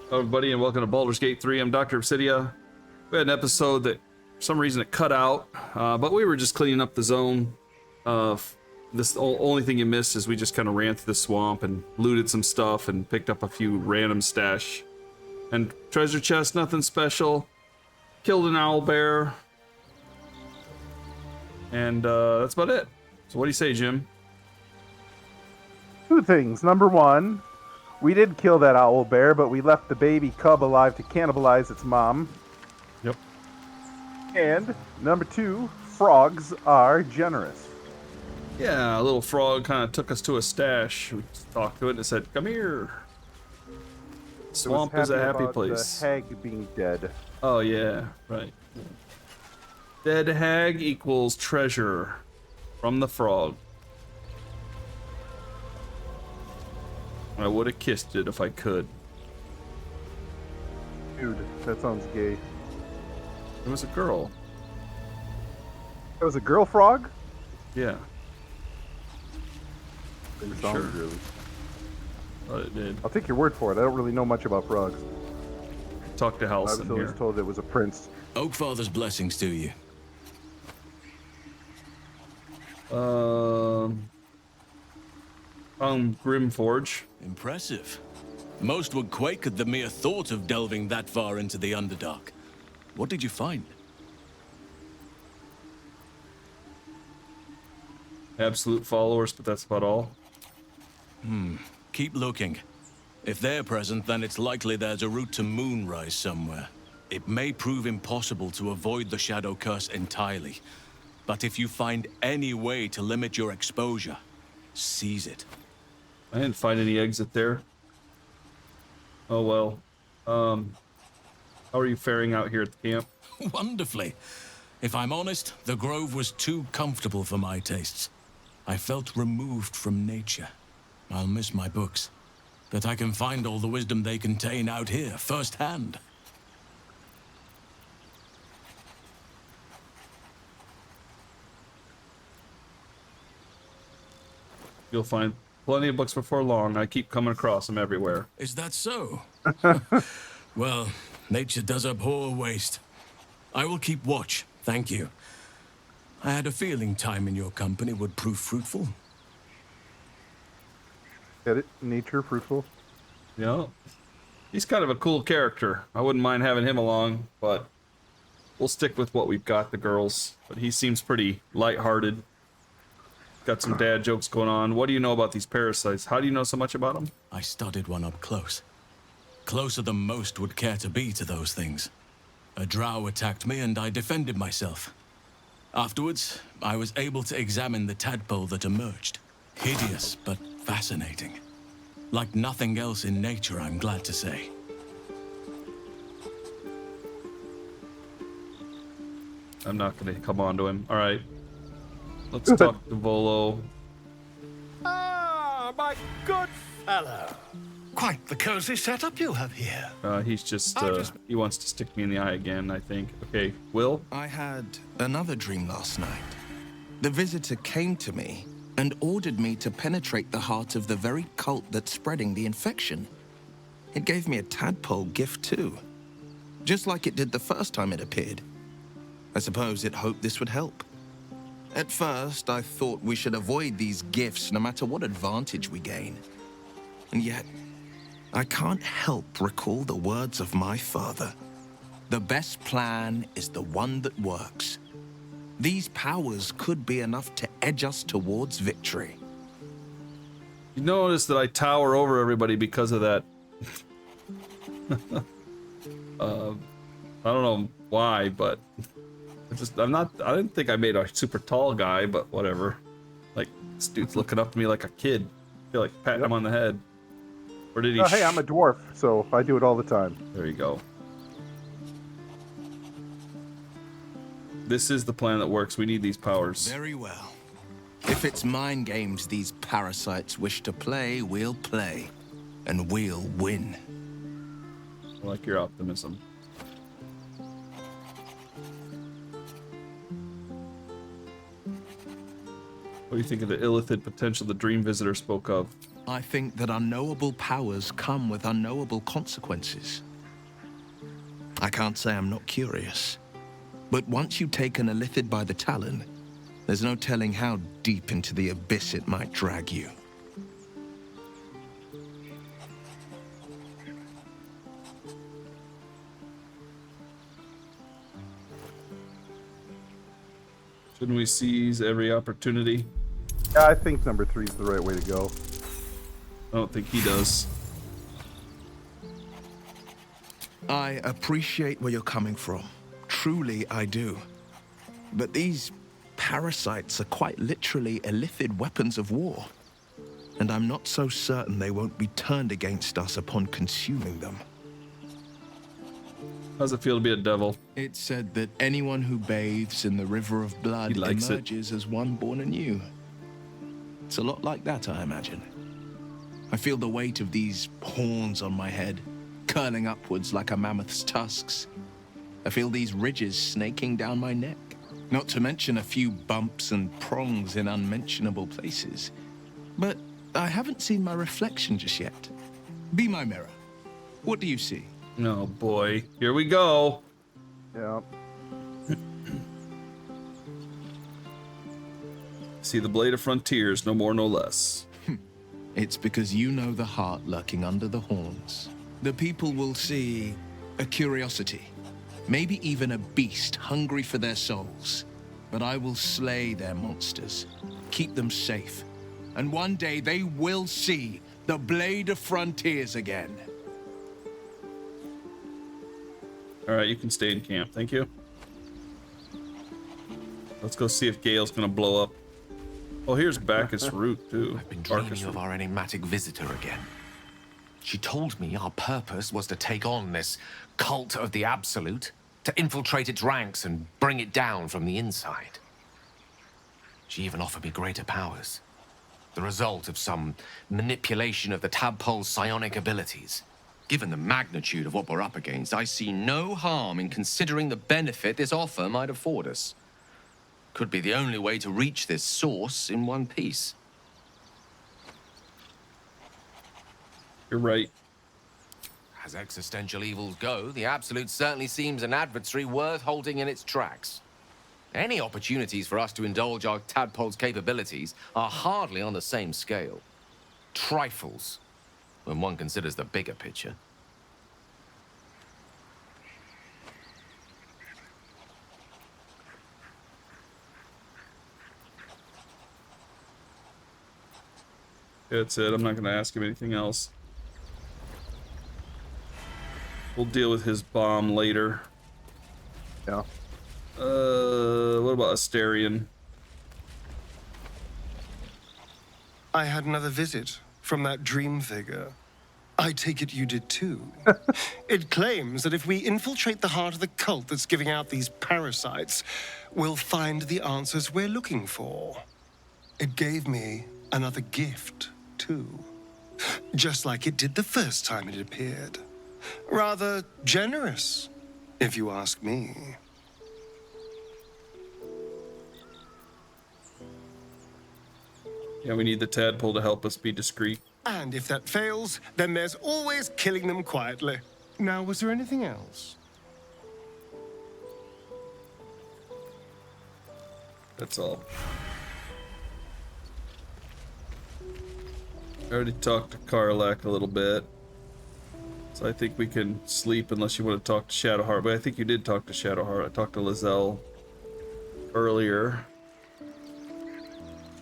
Hello everybody and welcome to Baldur's Gate 3. I'm Dr. Obsidia. We had an episode that for some reason it cut out, but we were just cleaning up the zone. This only thing you missed is we just kind of ran through the swamp and looted some stuff and picked up a few random stash. And treasure chest, nothing special. Killed an owl bear. And that's about it. So what do you say, Jim? Two things. Number one, we did kill that owl bear, but we left the baby cub alive to cannibalize its mom. Yep. And number two, frogs are generous. Yeah, a little frog kind of took us to a stash. We talked to it and it said, "Come here." Swamp is a happy place. The hag being dead. Oh yeah, right. Dead hag equals treasure from the frog. I would have kissed it if I could. Dude, that sounds gay. It was a girl. It was a girl frog? Yeah. It For sounds sure. really. Thought it did. I'll take your word for it. I don't really know much about frogs. Talk to I Halson was always here. told it was a prince. Oakfather's blessings to you. Grimforge. Impressive. Most would quake at the mere thought of delving that far into the Underdark. What did you find? Absolute followers, but that's about all. Keep looking. If they're present, then it's likely there's a route to Moonrise somewhere. It may prove impossible to avoid the Shadow Curse entirely, but if you find any way to limit your exposure, seize it. I didn't find any exit there. Oh well. How are you faring out here at the camp? Wonderfully. If I'm honest, the grove was too comfortable for my tastes. I felt removed from nature. I'll miss my books, but I can find all the wisdom they contain out here firsthand. You'll find plenty of books before long. I keep coming across them everywhere. Is that so? Well, nature does abhor waste. I will keep watch, thank you. I had a feeling time in your company would prove fruitful. Get it? Nature, fruitful. Yeah. He's kind of a cool character. I wouldn't mind having him along, but we'll stick with what we've got, the girls. But he seems pretty lighthearted. Got some dad jokes going on. What do you know about these parasites? How do you know so much about them? I studied one up close. Closer than most would care to be to those things. A drow attacked me and I defended myself. Afterwards, I was able to examine the tadpole that emerged. Hideous, but fascinating. Like nothing else in nature, I'm glad to say. I'm not going to come on to him. All right. Let's talk to Volo. Ah, my good fellow. Quite the cozy setup you have here. He's just, he wants to stick me in the eye again, I think. Okay, Will? I had another dream last night. The visitor came to me and ordered me to penetrate the heart of the very cult that's spreading the infection. It gave me a tadpole gift too, just like it did the first time it appeared. I suppose it hoped this would help. At first, I thought we should avoid these gifts no matter what advantage we gain. And yet, I can't help recall the words of my father. The best plan is the one that works. These powers could be enough to edge us towards victory. You notice that I tower over everybody because of that. I don't know why, but I didn't think I made a super tall guy, but whatever. Like, this dude's looking up to me like a kid. I feel like patting him on the head. Or did he? Hey, I'm a dwarf, so I do it all the time. There you go. This is the plan that works. We need these powers. Very well. If it's mind games these parasites wish to play, we'll play. And we'll win. I like your optimism. What do you think of the illithid potential the Dream Visitor spoke of? I think that unknowable powers come with unknowable consequences. I can't say I'm not curious, but once you've taken a lithid by the talon, there's no telling how deep into the abyss it might drag you. Shouldn't we seize every opportunity? Yeah, I think number 3 is the right way to go. I don't think he does. I appreciate where you're coming from. Truly, I do. But these parasites are quite literally illithid weapons of war. And I'm not so certain they won't be turned against us upon consuming them. How's it feel to be a devil? It's said that anyone who bathes in the river of blood He likes it. emerges as one born anew. It's a lot like that, I imagine. I feel the weight of these horns on my head, curling upwards like a mammoth's tusks. I feel these ridges snaking down my neck, not to mention a few bumps and prongs in unmentionable places. But I haven't seen my reflection just yet. Be my mirror. What do you see? Oh boy, here we go. Yeah. See the blade of frontiers, no more, no less. It's because you know the heart lurking under the horns. The people will see a curiosity, maybe even a beast hungry for their souls. But I will slay their monsters, keep them safe, and one day they will see the blade of frontiers again. All right, you can stay in camp. Thank you. Let's go see if Gale's gonna blow up. Oh, here's Bacchus Root too. I've been Barcus dreaming of Root. our enigmatic visitor again. She told me our purpose was to take on this cult of the Absolute, to infiltrate its ranks and bring it down from the inside. She even offered me greater powers, the result of some manipulation of the tadpole's psionic abilities. Given the magnitude of what we're up against, I see no harm in considering the benefit this offer might afford us. Could be the only way to reach this source in one piece. You're right. As existential evils go, the Absolute certainly seems an adversary worth halting in its tracks. Any opportunities for us to indulge our tadpole's capabilities are hardly on the same scale. Trifles, when one considers the bigger picture. That's it. I'm not gonna ask him anything else. We'll deal with his bomb later. Yeah. What about Asterion? I had another visit from that dream figure. I take it you did too. It claims that if we infiltrate the heart of the cult that's giving out these parasites, we'll find the answers we're looking for. It gave me another gift, too. Just like it did the first time it appeared. Rather generous, if you ask me. Yeah, we need the tadpole to help us be discreet. And if that fails, then there's always killing them quietly. Now, was there anything else? That's all. I already talked to Karlak a little bit. So I think we can sleep unless you want to talk to Shadowheart. But I think you did talk to Shadowheart. I talked to Lizelle earlier.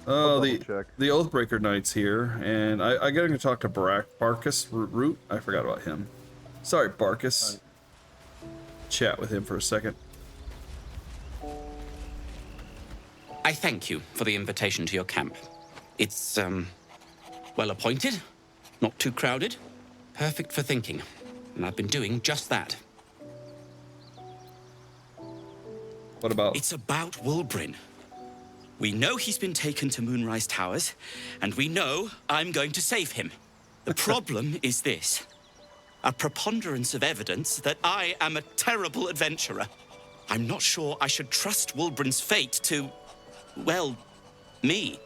Oh, the Oathbreaker Knight's here. And I got him to talk to Barcus Root. I forgot about him. Sorry, Barcus. Chat with him for a second. I thank you for the invitation to your camp. It's, well appointed, not too crowded, perfect for thinking. And I've been doing just that. What about? It's about Wulbrin. We know he's been taken to Moonrise Towers, and we know I'm going to save him. The problem is this. A preponderance of evidence that I am a terrible adventurer. I'm not sure I should trust Wulbrin's fate to, well, me.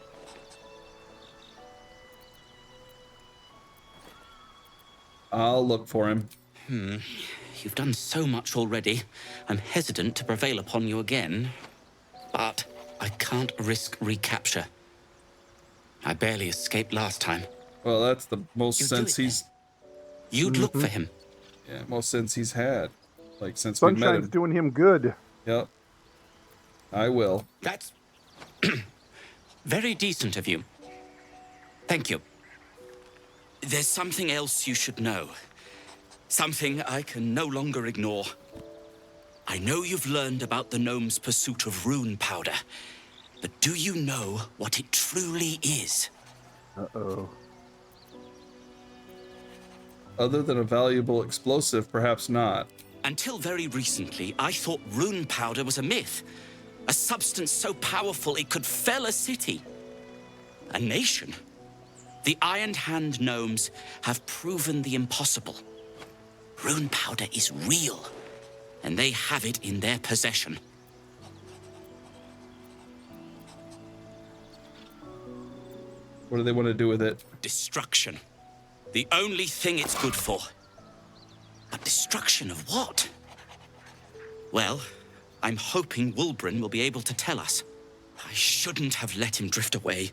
I'll look for him. You've done so much already. I'm hesitant to prevail upon you again. But I can't risk recapture. I barely escaped last time. Well, that's the most You'd sense do it he's... You'd look for him. Yeah, most sense he's had. Like, since we met Sunshine's him. doing him good. Yep. I will. That's very decent of you. Thank you. There's something else you should know. Something I can no longer ignore. I know you've learned about the gnome's pursuit of rune powder, but do you know what it truly is? Uh-oh. Other than a valuable explosive, perhaps not. Until very recently, I thought rune powder was a myth. A substance so powerful it could fell a city. A nation. The Iron Hand gnomes have proven the impossible. Rune powder is real, and they have it in their possession. What do they want to do with it? Destruction. The only thing it's good for. But destruction of what? Well, I'm hoping Wulbren will be able to tell us. I shouldn't have let him drift away.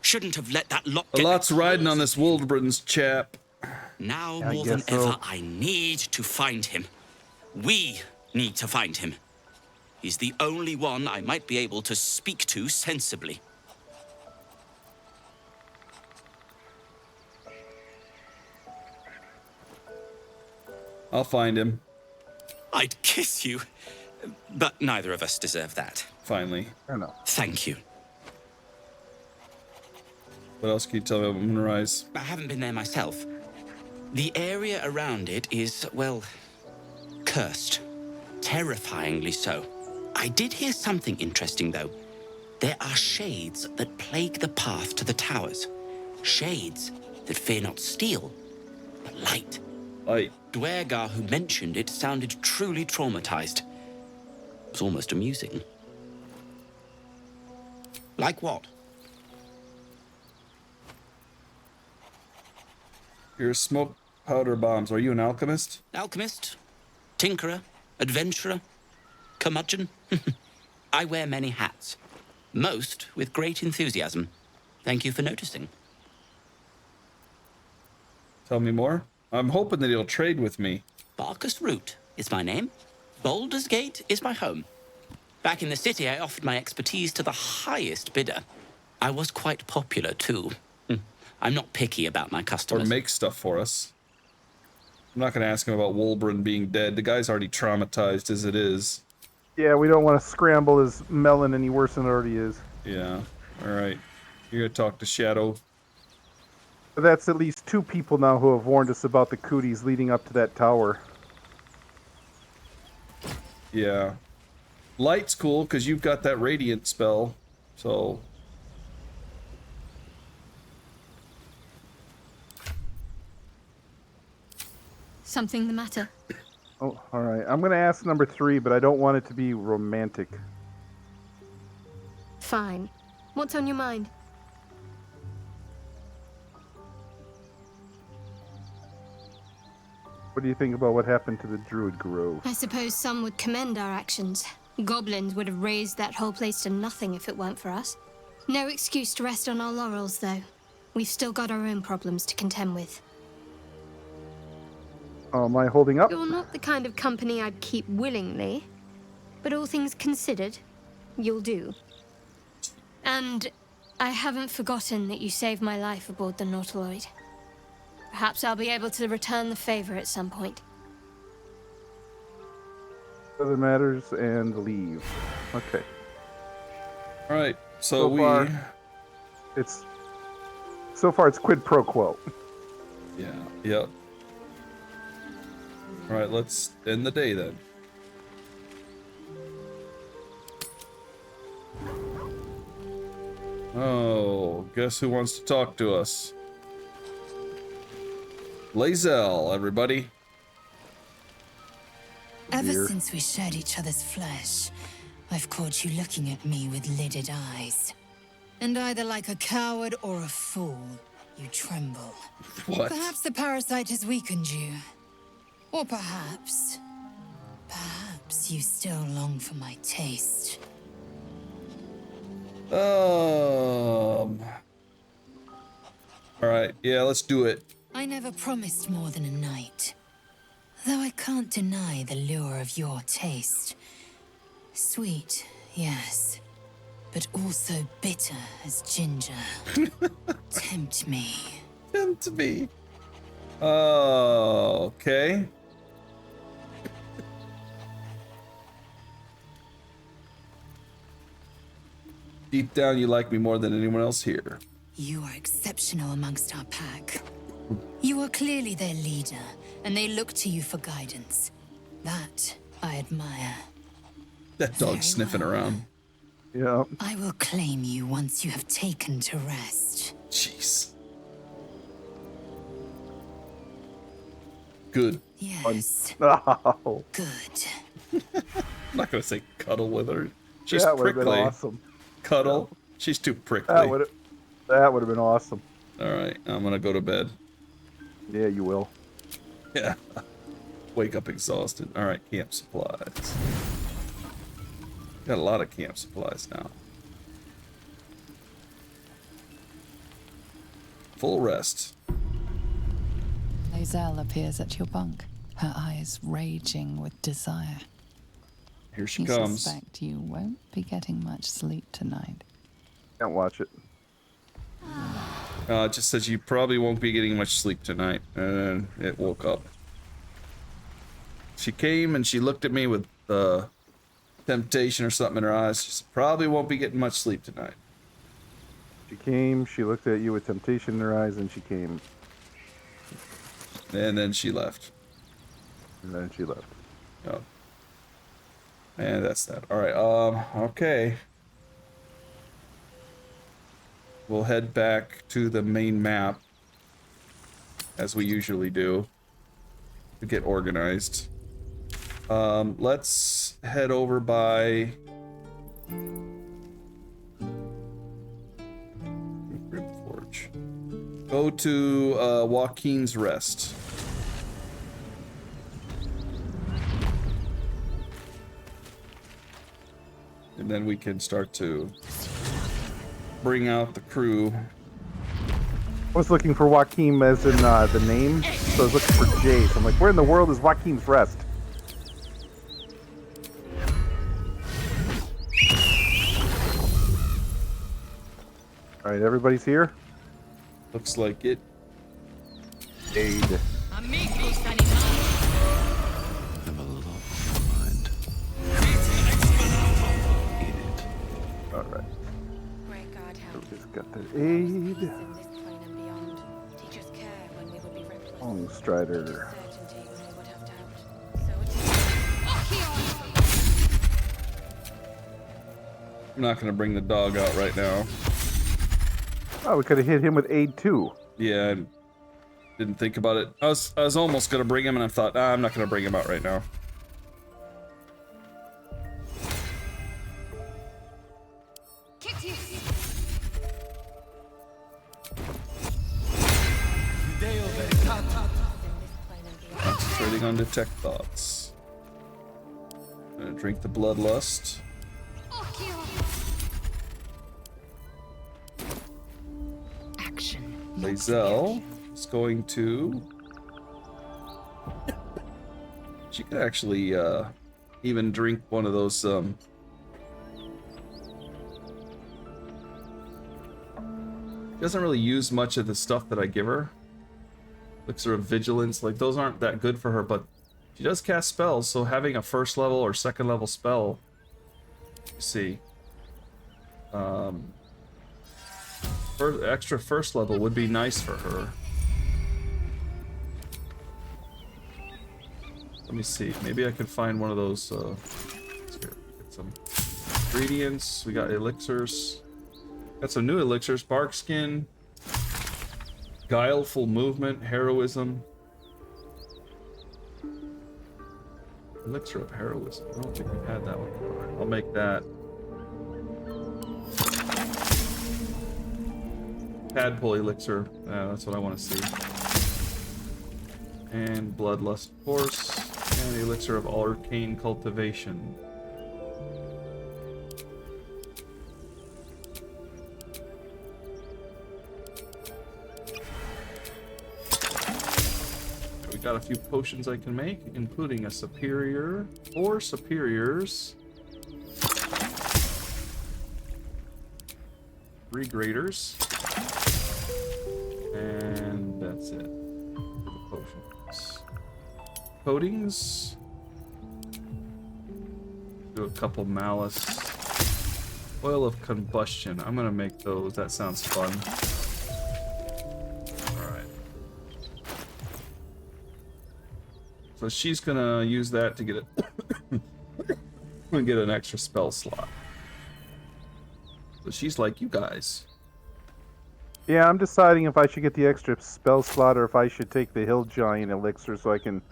Shouldn't have let that lot A get lot's riding on this Wulbren's chap. Now I more than guess so. ever, I need to find him. We need to find him. He's the only one I might be able to speak to sensibly. I'll find him. I'd kiss you, but neither of us deserve that. Finally. Fair enough. Thank you. What else can you tell me about Moonrise? I haven't been there myself. The area around it is, well, cursed. Terrifyingly so. I did hear something interesting, though. There are shades that plague the path to the towers. Shades that fear not steel, but light. Light. Dwergar, who mentioned it, sounded truly traumatized. It was almost amusing. Like what? Your smoke powder bombs. Are you an alchemist? Alchemist, tinkerer, adventurer, curmudgeon. I wear many hats, most with great enthusiasm. Thank you for noticing. Tell me more. I'm hoping that he'll trade with me. Barkus Root is my name. Baldur's Gate is my home. Back in the city, I offered my expertise to the highest bidder. I was quite popular, too. I'm not picky about my Or customers. make stuff for us. I'm not going to ask him about Wulbren being dead. The guy's already traumatized as it is. Yeah, we don't want to scramble his melon any worse than it already is. Yeah. Alright. You're going to talk to Shadow. But that's at least 2 people now who have warned us about the cooties leading up to that tower. Yeah. Light's cool because you've got that radiant spell. So... Something the matter? Oh, alright. I'm going to ask number 3, but I don't want it to be romantic. Fine. What's on your mind? What do you think about what happened to the Druid Grove? I suppose some would commend our actions. Goblins would have razed that whole place to nothing if it weren't for us. No excuse to rest on our laurels, though. We've still got our own problems to contend with. Oh, am I holding up? You're not the kind of company I'd keep willingly, but all things considered, you'll do. And I haven't forgotten that you saved my life aboard the Nautiloid. Perhaps I'll be able to return the favor at some point. Other matters and leave. Okay. Alright, so we... So far it's quid pro quo. Yeah, yep. Alright, let's end the day then. Oh, guess who wants to talk to us? Lae'zel, everybody. Ever Dear. since we shared each other's flesh, I've caught you looking at me with lidded eyes. And either like a coward or a fool, you tremble. What? Perhaps the parasite has weakened you. Or perhaps you still long for my taste. All right, yeah, let's do it. I never promised more than a night. Though I can't deny the lure of your taste. Sweet, yes. But also bitter as ginger. Tempt me. Tempt me. Oh, okay. Deep down, you like me more than anyone else here. You are exceptional amongst our pack. You are clearly their leader, and they look to you for guidance. That I admire. That dog's sniffing around. Yeah. I will claim you once you have taken to rest. Jeez. Good. Yes. Oh. Good. I'm not gonna say cuddle with her. She's That would have prickly. been awesome. Cuddle. She's too prickly. That would have been awesome. All right, I'm gonna go to bed. Yeah, you will. Yeah. Wake up exhausted. All right, camp supplies. Got a lot of camp supplies now. Full rest. Lae'zel appears at your bunk, her eyes raging with desire. Here she you comes. Suspect you won't be getting much sleep tonight. Can't watch it. It just says you probably won't be getting much sleep tonight. And then it woke up. She came and she looked at me with temptation or something in her eyes. She said, probably won't be getting much sleep tonight. She came, she looked at you with temptation in her eyes, and she came. And then she left. And then she left. Oh. And that's that. Alright, okay. We'll head back to the main map, as we usually do, to get organized. Let's head over by Forge. Go to Joaquin's Rest. And then we can start to bring out the crew. I was looking for Joaquin as in the name, so I was looking for Jace. I'm like, where in the world is Joaquin's Rest? Alright, everybody's here? Looks like it. Aid. Have a lot on my mind. Eat it. Alright. Great God, help. Everybody's got their aid. In this plane and beyond, teachers care when we would be reckless. Long Strider. Certainty when we would have doubt. So I'm not gonna bring the dog out right now. Oh, we could have hit him with aid too. Yeah, I didn't think about it. I was almost gonna bring him, and I thought, I'm not gonna bring him out right now. Concentrating on detect thoughts. Gonna drink the bloodlust. Action. Lae'zel is going to. She could actually even drink one of those. Doesn't really use much of the stuff that I give her. Elixir of Vigilance, like those aren't that good for her, but she does cast spells, so having a first level or second level spell. Let's see. Extra first level would be nice for her. Let me see. Maybe I could find one of those. Let's get some ingredients. We got elixirs. Got some new elixirs. Bark skin. Guileful movement. Heroism. Elixir of heroism. I don't think we had that one before. I'll make that. tadpole elixir. That's what I want to see. And bloodlust horse. And the elixir of arcane cultivation. We got a few potions I can make, including a superior, 4 superiors, 3 graders, and that's it for the potions. Coatings, do a couple malice, oil of combustion. I'm gonna make those. That sounds fun. All right. So she's gonna use that to get it. Get an extra spell slot. So she's like you guys. Yeah, I'm deciding if I should get the extra spell slot or if I should take the Hill Giant elixir so I can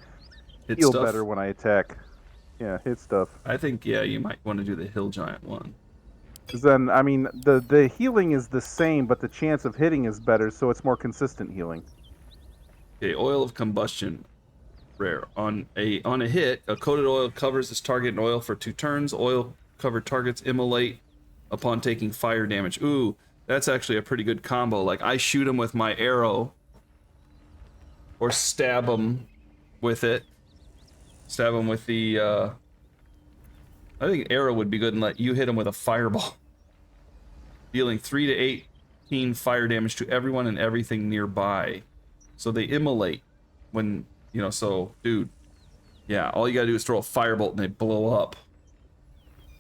Hit heal stuff? better when I attack. Yeah, hit stuff. I think, yeah, you might want to do the Hill Giant one. Because then, I mean, the healing is the same, but the chance of hitting is better, so it's more consistent healing. Okay, oil of combustion. Rare. On a hit, a coated oil covers its target in oil for 2 turns. Oil covered targets immolate upon taking fire damage. Ooh, that's actually a pretty good combo. Like, I shoot him with my arrow, or stab him with it. Stab him with the, I think arrow would be good and let you hit him with a fireball. Dealing 3 to 18 fire damage to everyone and everything nearby. So they immolate when, you know, so, dude. Yeah, all you gotta do is throw a firebolt and they blow up.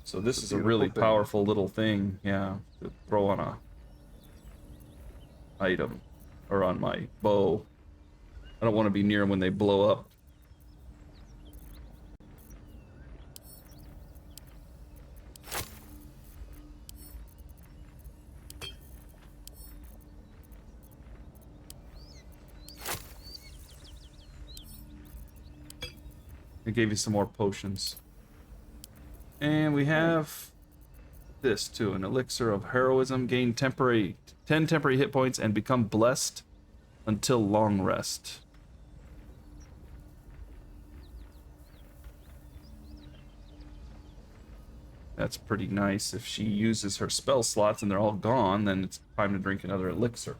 So this is a really powerful little thing, yeah, to throw on a item, or on my bow. I don't want to be near them when they blow up. I gave you some more potions. And we have this too, an elixir of heroism. Gain 10 temporary hit points and become blessed until long rest. That's pretty nice. If she uses her spell slots and they're all gone, then it's time to drink another elixir.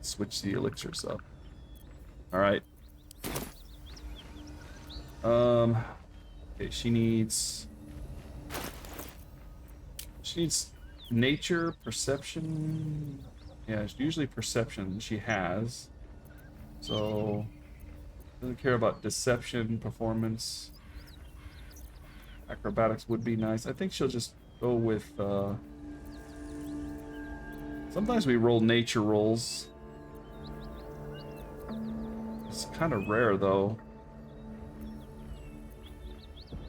Switch the elixirs up. Alright. Okay, she needs nature, perception. Yeah, it's usually perception she has. So doesn't care about deception, performance. Acrobatics would be nice. I think she'll just go with sometimes we roll nature rolls. It's kind of rare though.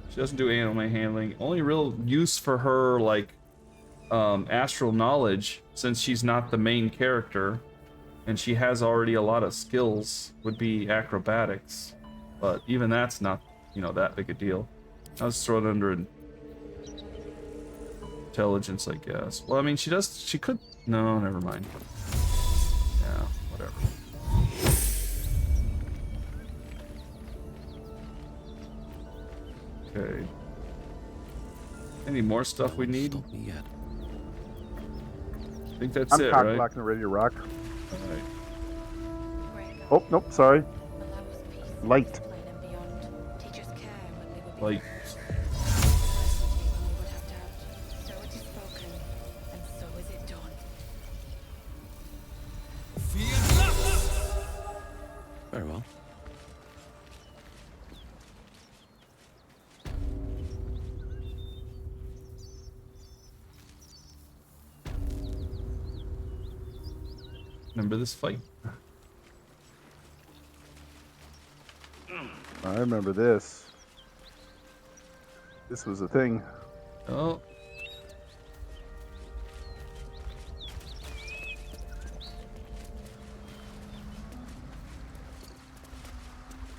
She doesn't do animal handling. Only real use for her, like, astral knowledge, since she's not the main character, and she has already a lot of skills, would be acrobatics. But even that's not, you know, that big a deal. I'll just throw it under intelligence, I guess. Well, I mean, she could, no, never mind. Yeah, whatever. Okay. Any more stuff we need? Stop me yet. I think that's I'm it, cock right? blocking and ready to rock. Alright. Oh, nope, sorry. Light. Light. Very well. Remember this fight? I remember this. This was a thing. Oh.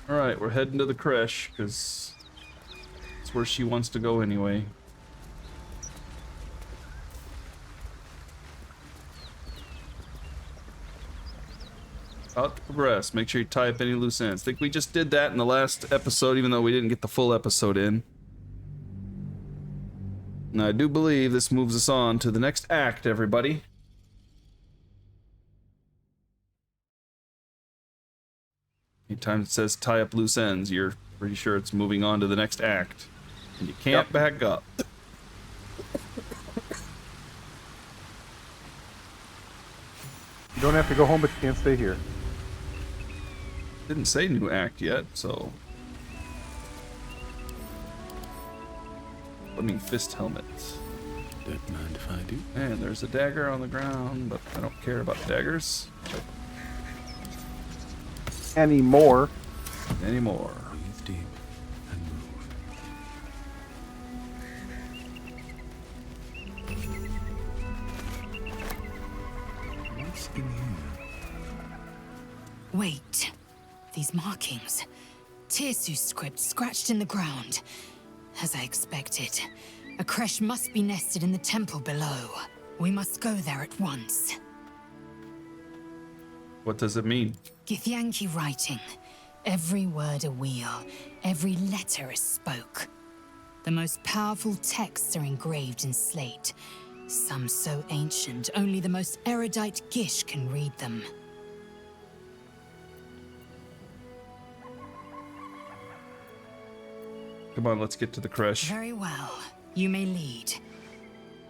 Alright, we're heading to the creche, because it's where she wants to go anyway. About to progress. Make sure you tie up any loose ends. I think we just did that in the last episode, even though we didn't get the full episode in. And I do believe this moves us on to the next act, everybody. Anytime it says tie up loose ends, you're pretty sure it's moving on to the next act. And you can't back up. You don't have to go home, but you can't stay here. Didn't say new act yet, so... Flaming fist helmet. Don't mind if I do. And there's a dagger on the ground, but I don't care about daggers. Anymore. Anymore. Breathe deep and move. What's in here? Wait. These markings. Tirsu's script scratched in the ground. As I expected. A creche must be nested in the temple below. We must go there at once. What does it mean? Githyanki writing. Every word a wheel, every letter a spoke. The most powerful texts are engraved in slate. Some so ancient, only the most erudite Gish can read them. Come on, let's get to the creche. Very well. You may lead.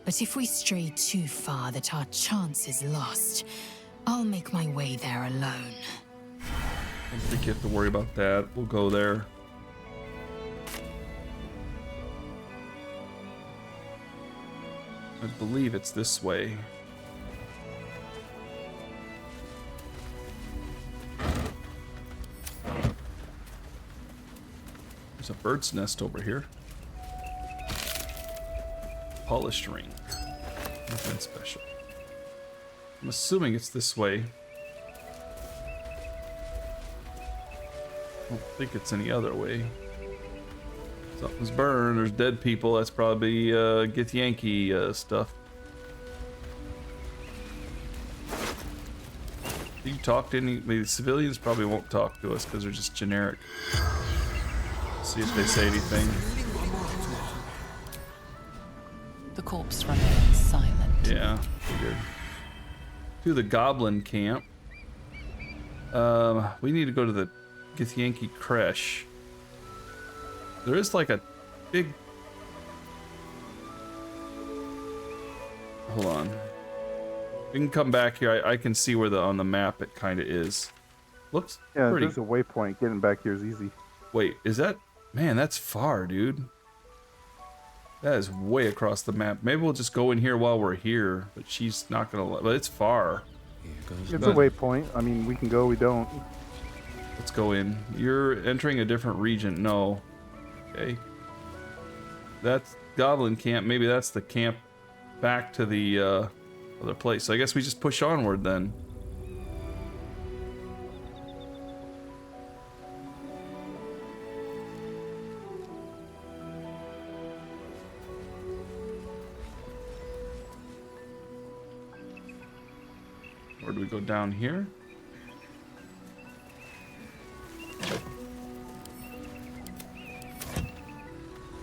But if we stray too far that our chance is lost, I'll make my way there alone. I don't think you have to worry about that. We'll go there. I believe it's this way. There's a bird's nest over here. Polished ring. Nothing special. I'm assuming it's this way. I don't think it's any other way. Something's burned. There's dead people. That's probably Githyanki stuff. Do you talk to any? The civilians probably won't talk to us because they're just generic. See if they say anything. The corpse remains silent. Yeah, figured. To the goblin camp. We need to go to the Githyanki creche. There is like a big... Hold on. We can come back here. I can see where on the map it kind of is. Looks pretty... there's a waypoint. Getting back here is easy. Wait, is that... Man, that's far, dude. That is way across the map. Maybe we'll just go in here while we're here. But she's not gonna... But it's far. It's a waypoint. I mean, we can go, we don't. Let's go in. You're entering a different region. No. Okay. That's Goblin Camp. Maybe that's the camp back to the other place. So I guess we just push onward then. Or do we go down here?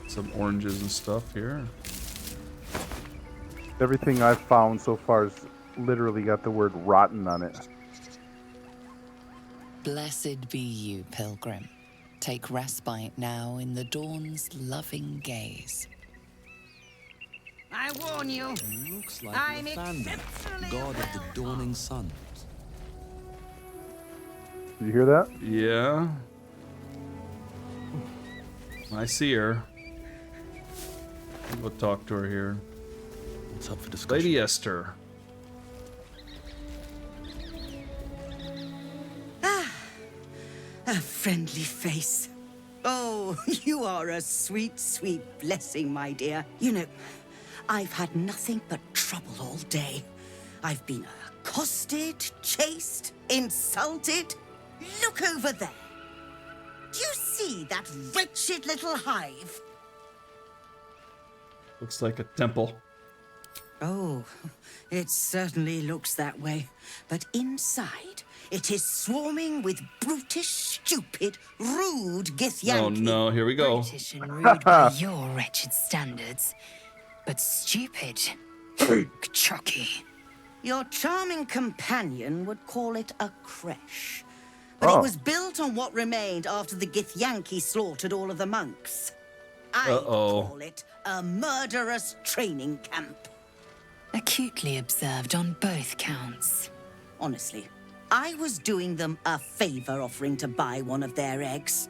Some oranges and stuff here. Everything I've found so far has literally got the word rotten on it. Blessed be you, pilgrim. Take respite now in the dawn's loving gaze. I warn you. Looks like I'm Lathander, exceptionally god of the dawning sun. Did you hear that? Yeah. I see her. We'll talk to her here. What's up for discussion? Lady Esther. A friendly face. Oh, you are a sweet, sweet blessing, my dear. You know, I've had nothing but trouble all day. I've been accosted, chased, insulted. Look over there. Do you see that wretched little hive? Looks like a temple. Oh, it certainly looks that way. But inside, it is swarming with brutish, stupid, rude Githyanki. Oh no, here we go. Brutish and rude by your wretched standards, but stupid. Chucky. Your charming companion would call it a creche. But it was built on what remained after the Githyanki slaughtered all of the monks. I call it a murderous training camp. Acutely observed on both counts. Honestly, I was doing them a favor offering to buy one of their eggs.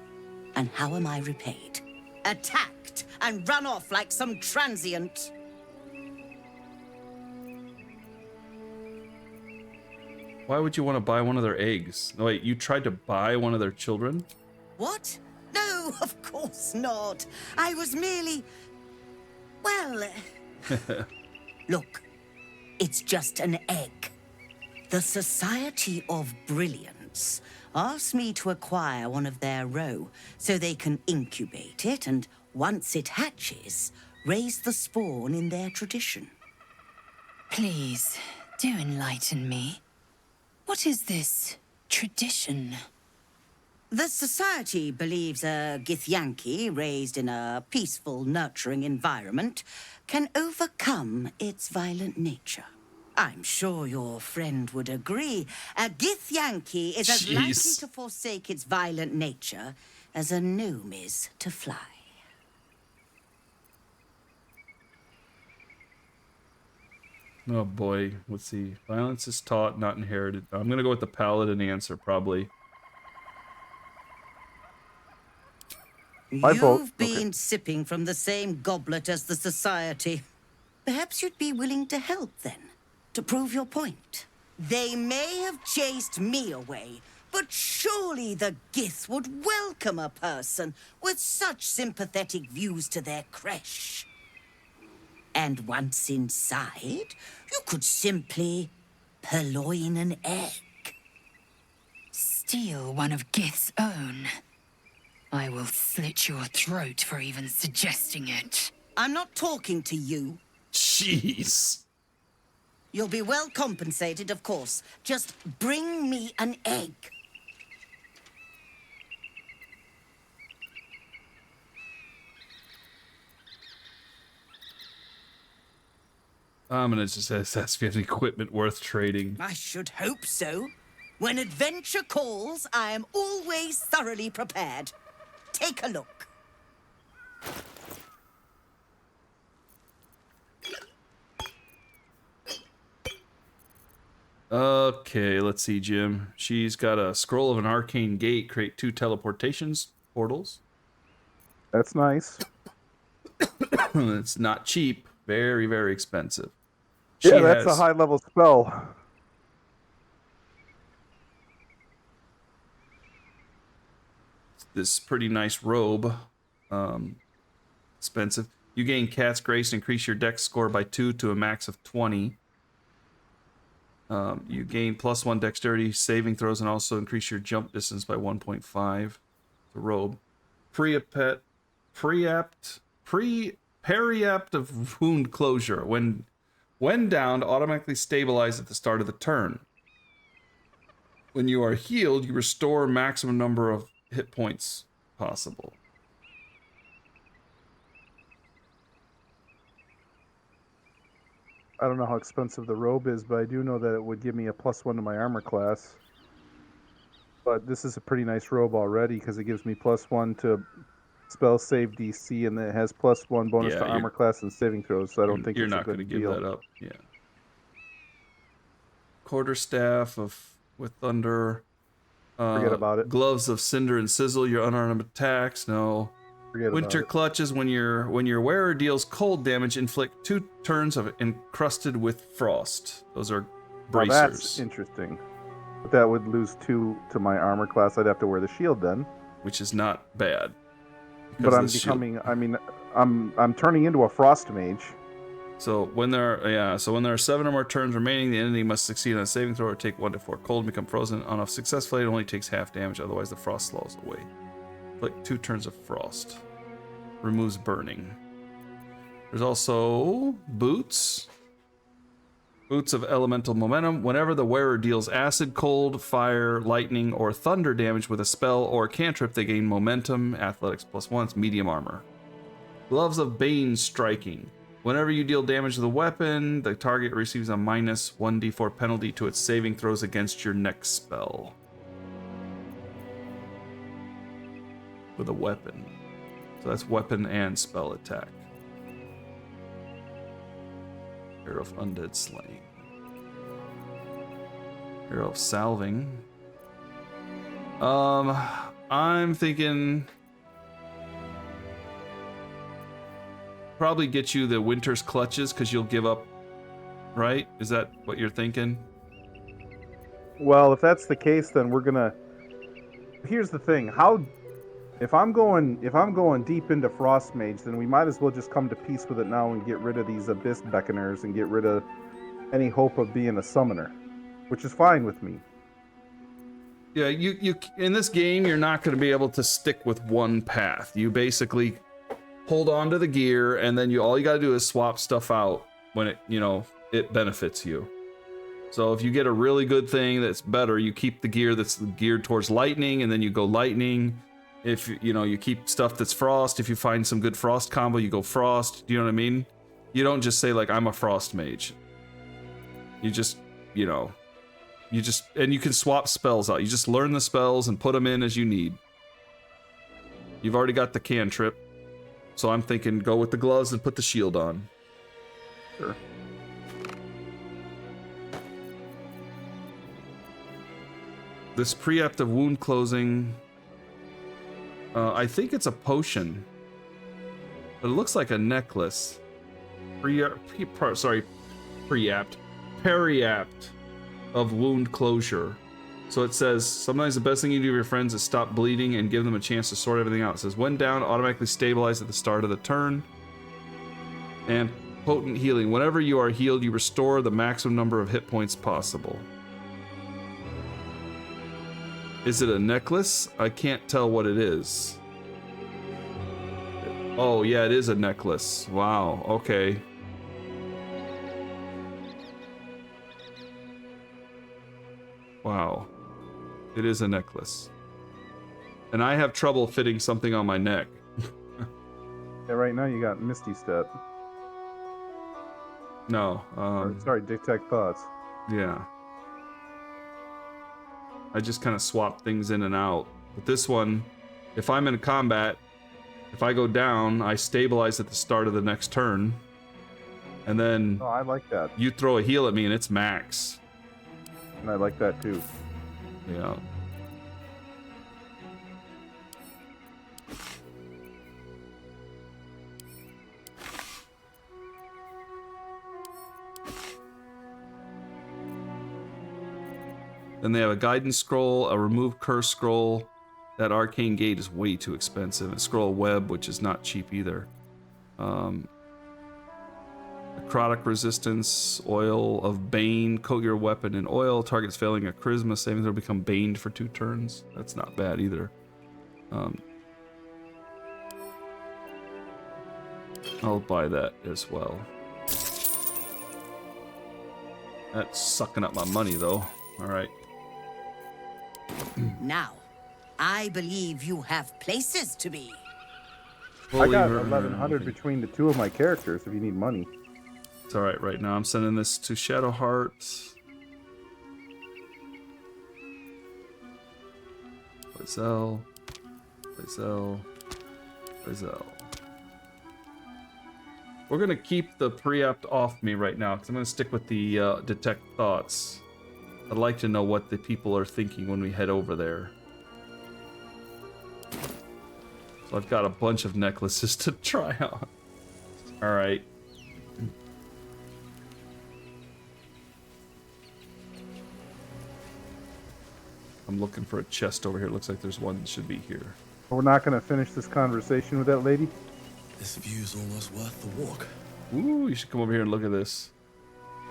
And how am I repaid? Attacked and run off like some transient. Why would you want to buy one of their eggs? No, wait, you tried to buy one of their children? What? No, of course not. I was merely... Well... Look, it's just an egg. The Society of Brilliance asked me to acquire one of their roe so they can incubate it and, once it hatches, raise the spawn in their tradition. Please, do enlighten me. What is this tradition? The Society believes a Githyanki raised in a peaceful, nurturing environment can overcome its violent nature. I'm sure your friend would agree. A Githyanki is as likely to forsake its violent nature as a gnome is to fly. Oh boy, let's see. Violence is taught, not inherited. I'm gonna go with the Paladin answer, probably. You've been sipping from the same goblet as the Society. Perhaps you'd be willing to help then, to prove your point. They may have chased me away, but surely the Gith would welcome a person with such sympathetic views to their creche. And once inside, you could simply purloin an egg. Steal one of Gith's own. I will slit your throat for even suggesting it. I'm not talking to you. Jeez. You'll be well compensated, of course. Just bring me an egg. I'm gonna just ask if you have any equipment worth trading. I should hope so. When adventure calls, I am always thoroughly prepared. Take a look. Okay, let's see, Jim. She's got a scroll of an arcane gate. Create 2 teleportations portals. That's nice. It's not cheap. Very, very expensive. Yeah, that's a high-level spell. This pretty nice robe. Expensive. You gain Cat's Grace and increase your dex score by 2 to a max of 20. You gain +1 dexterity saving throws and also increase your jump distance by 1.5. The robe. Periapt of wound closure. When downed, automatically stabilize at the start of the turn. When you are healed, you restore maximum number of hit points possible. I don't know how expensive the robe is, but I do know that it would give me a +1 to my armor class. But this is a pretty nice robe already because it gives me +1 to spell save DC, and it has +1 bonus to armor class and saving throws. So I don't think you're it's not a good going to give deal. that up. Yeah. Quarterstaff with thunder. Forget about it. Gloves of cinder and sizzle your unarmed attacks. No. Forget Winter about it. clutches. When your wearer deals cold damage, inflict 2 turns of encrusted with frost. Those are bracers. Well, that's interesting. But that would lose 2 to my armor class. I'd have to wear the shield then. Which is not bad. But I'm becoming. I mean, I'm turning into a frost mage. So when there are 7 or more turns remaining, the entity must succeed on a saving throw or take 1 to 4 cold and become frozen. On a successful, it only takes half damage, otherwise the frost slows away. Like 2 turns of frost. Removes burning. There's also boots. Boots of elemental momentum. Whenever the wearer deals acid, cold, fire, lightning, or thunder damage with a spell or cantrip, they gain momentum. Athletics +1. It's medium armor. Gloves of Bane striking. Whenever you deal damage with a weapon, the target receives a minus 1d4 penalty to its saving throws against your next spell. With a weapon. So that's weapon and spell attack. Arrow of Undead Slaying. Arrow of Salving. I'm thinking probably get you the Winter's Clutches because you'll give up, right? Is that what you're thinking? Well, if that's the case, then we're gonna. Here's the thing: if I'm going deep into Frost Mage, then we might as well just come to peace with it now and get rid of these Abyss Beckoners and get rid of any hope of being a summoner, which is fine with me. Yeah, you in this game, you're not going to be able to stick with one path. You basically hold on to the gear, and then all you got to do is swap stuff out when it benefits you. So if you get a really good thing that's better, you keep the gear that's geared towards lightning, and then you go lightning. If you keep stuff that's frost, if you find some good frost combo, you go frost. Do you know what I mean? You don't just say like I'm a frost mage. You just, and you can swap spells out. You just learn the spells and put them in as you need. You've already got the cantrip. So I'm thinking go with the gloves and put the shield on. Sure. This preemptive wound closing, I think it's a potion, but it looks like a necklace. Periapt of wound closure. So it says, sometimes the best thing you do for your friends is stop bleeding and give them a chance to sort everything out. It says, when down, automatically stabilize at the start of the turn. And potent healing. Whenever you are healed, you restore the maximum number of hit points possible. Is it a necklace? I can't tell what it is. Oh, yeah, it is a necklace. Wow, okay. Wow. It is a necklace. And I have trouble fitting something on my neck. Yeah, right now you got Misty Step. No. Sorry, Detect Thoughts. Yeah. I just kind of swap things in and out. But this one, if I'm in combat, if I go down, I stabilize at the start of the next turn. And then I like that. You throw a heal at me and it's max. And I like that too. Yeah. Then they have a guidance scroll, a remove curse scroll. That arcane gate is way too expensive. A scroll web, which is not cheap either. Necrotic resistance, oil of bane, coat your weapon in oil. Targets failing a charisma saving throw become baned for 2 turns. That's not bad either. I'll buy that as well. That's sucking up my money though. All right. Now, I believe you have places to be. I got 1,100 between the two of my characters if you need money. It's alright right now. I'm sending this to Shadowheart. Lae'zel. We're going to keep the preempt off me right now because I'm going to stick with the Detect Thoughts. I'd like to know what the people are thinking when we head over there. So I've got a bunch of necklaces to try on. Alright. I'm looking for a chest over here. Looks like there's one that should be here. We're not going to finish this conversation with that lady? This view's almost worth the walk. Ooh, you should come over here and look at this.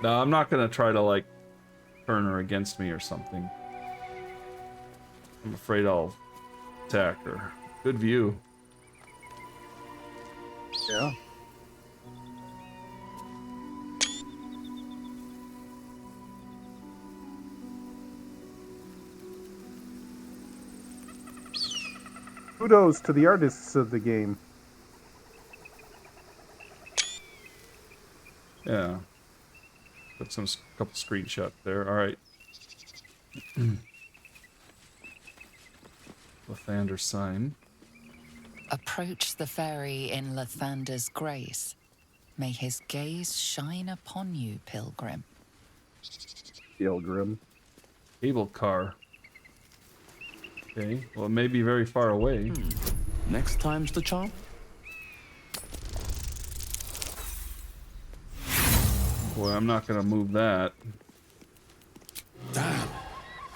No, I'm not going to try to, like, turn her against me or something. I'm afraid I'll attack her. Good view. Yeah. Kudos to the artists of the game. Yeah. Put some couple screenshots there. All right. Lathander's sign. Approach the fairy in Lathander's grace. May his gaze shine upon you, pilgrim. Pilgrim. Cable car. Okay. Well, it may be very far away. Next time's the charm. Boy, I'm not gonna move that. Damn.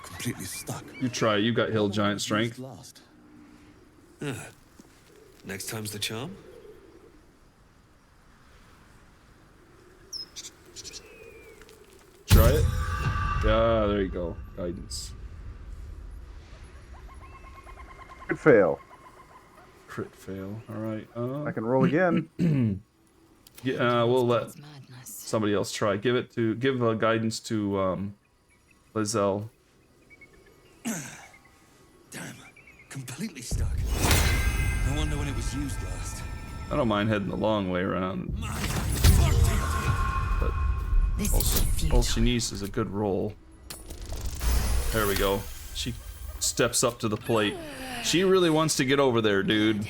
Completely stuck. You try. You got hill giant strength. Last. Next time's the charm? Try it. Yeah, there you go. Guidance. Crit fail. Crit fail. All right. I can roll again. Yeah, we'll let somebody else try. Give guidance to Lizelle. Damn. Completely stuck. No wonder when it was used last. I don't mind heading the long way around. But all she needs is a good roll. There we go. She steps up to the plate. She really wants to get over there, dude.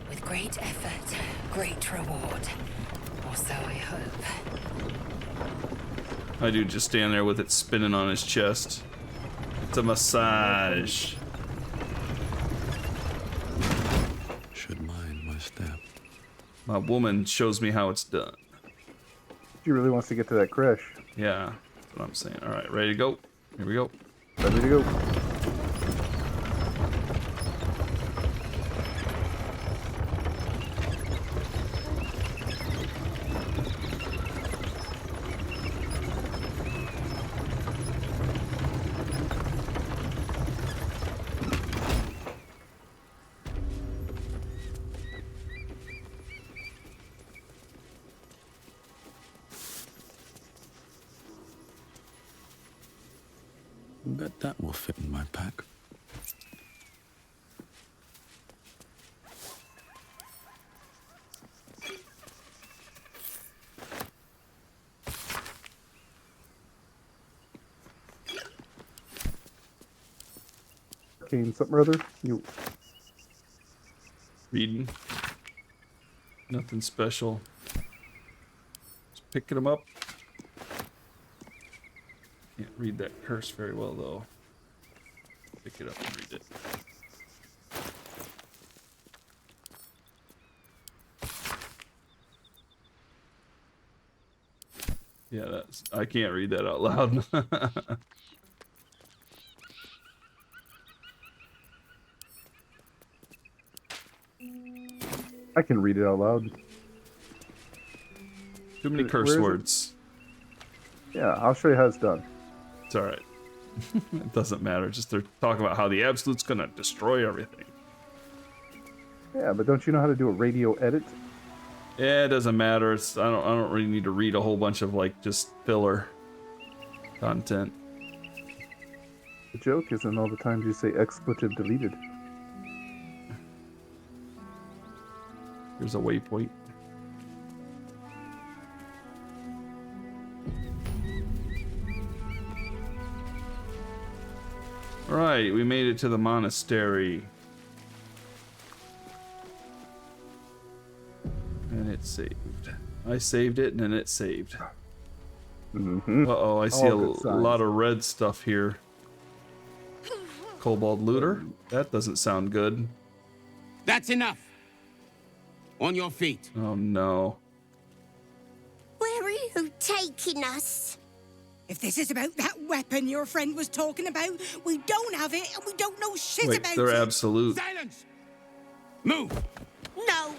With great effort, great reward. Or so I hope. My dude just stand there with it spinning on his chest. It's a massage. Should mind my step. My woman shows me how it's done. She really wants to get to that crash. Yeah, that's what I'm saying. All right, ready to go? Here we go. Ready to go. Bet that will fit in my pack. Arcane something or other. You Reading. Nothing special. Just picking them up. Can't read that curse very well though. Pick it up and read it. Yeah, that's I can't read that out loud. I can read it out loud. Too many curse Where is it? words. Yeah, I'll show you how it's done. It's alright. It doesn't matter. Just they're talking about how the Absolute's gonna destroy everything. Yeah, but don't you know how to do a radio edit? Yeah, it doesn't matter. I don't really need to read a whole bunch of like just filler content. The joke isn't all the times you say expletive deleted. Here's a waypoint. Alright, we made it to the monastery. And it saved. I saved it and then it saved. Uh-oh, I see a lot of red stuff here. Kobold looter? That doesn't sound good. That's enough. On your feet. Oh no. Where are you taking us? If this is about that weapon your friend was talking about, we don't have it and we don't know shit Wait, about they're it. absolute. Silence! Move! No.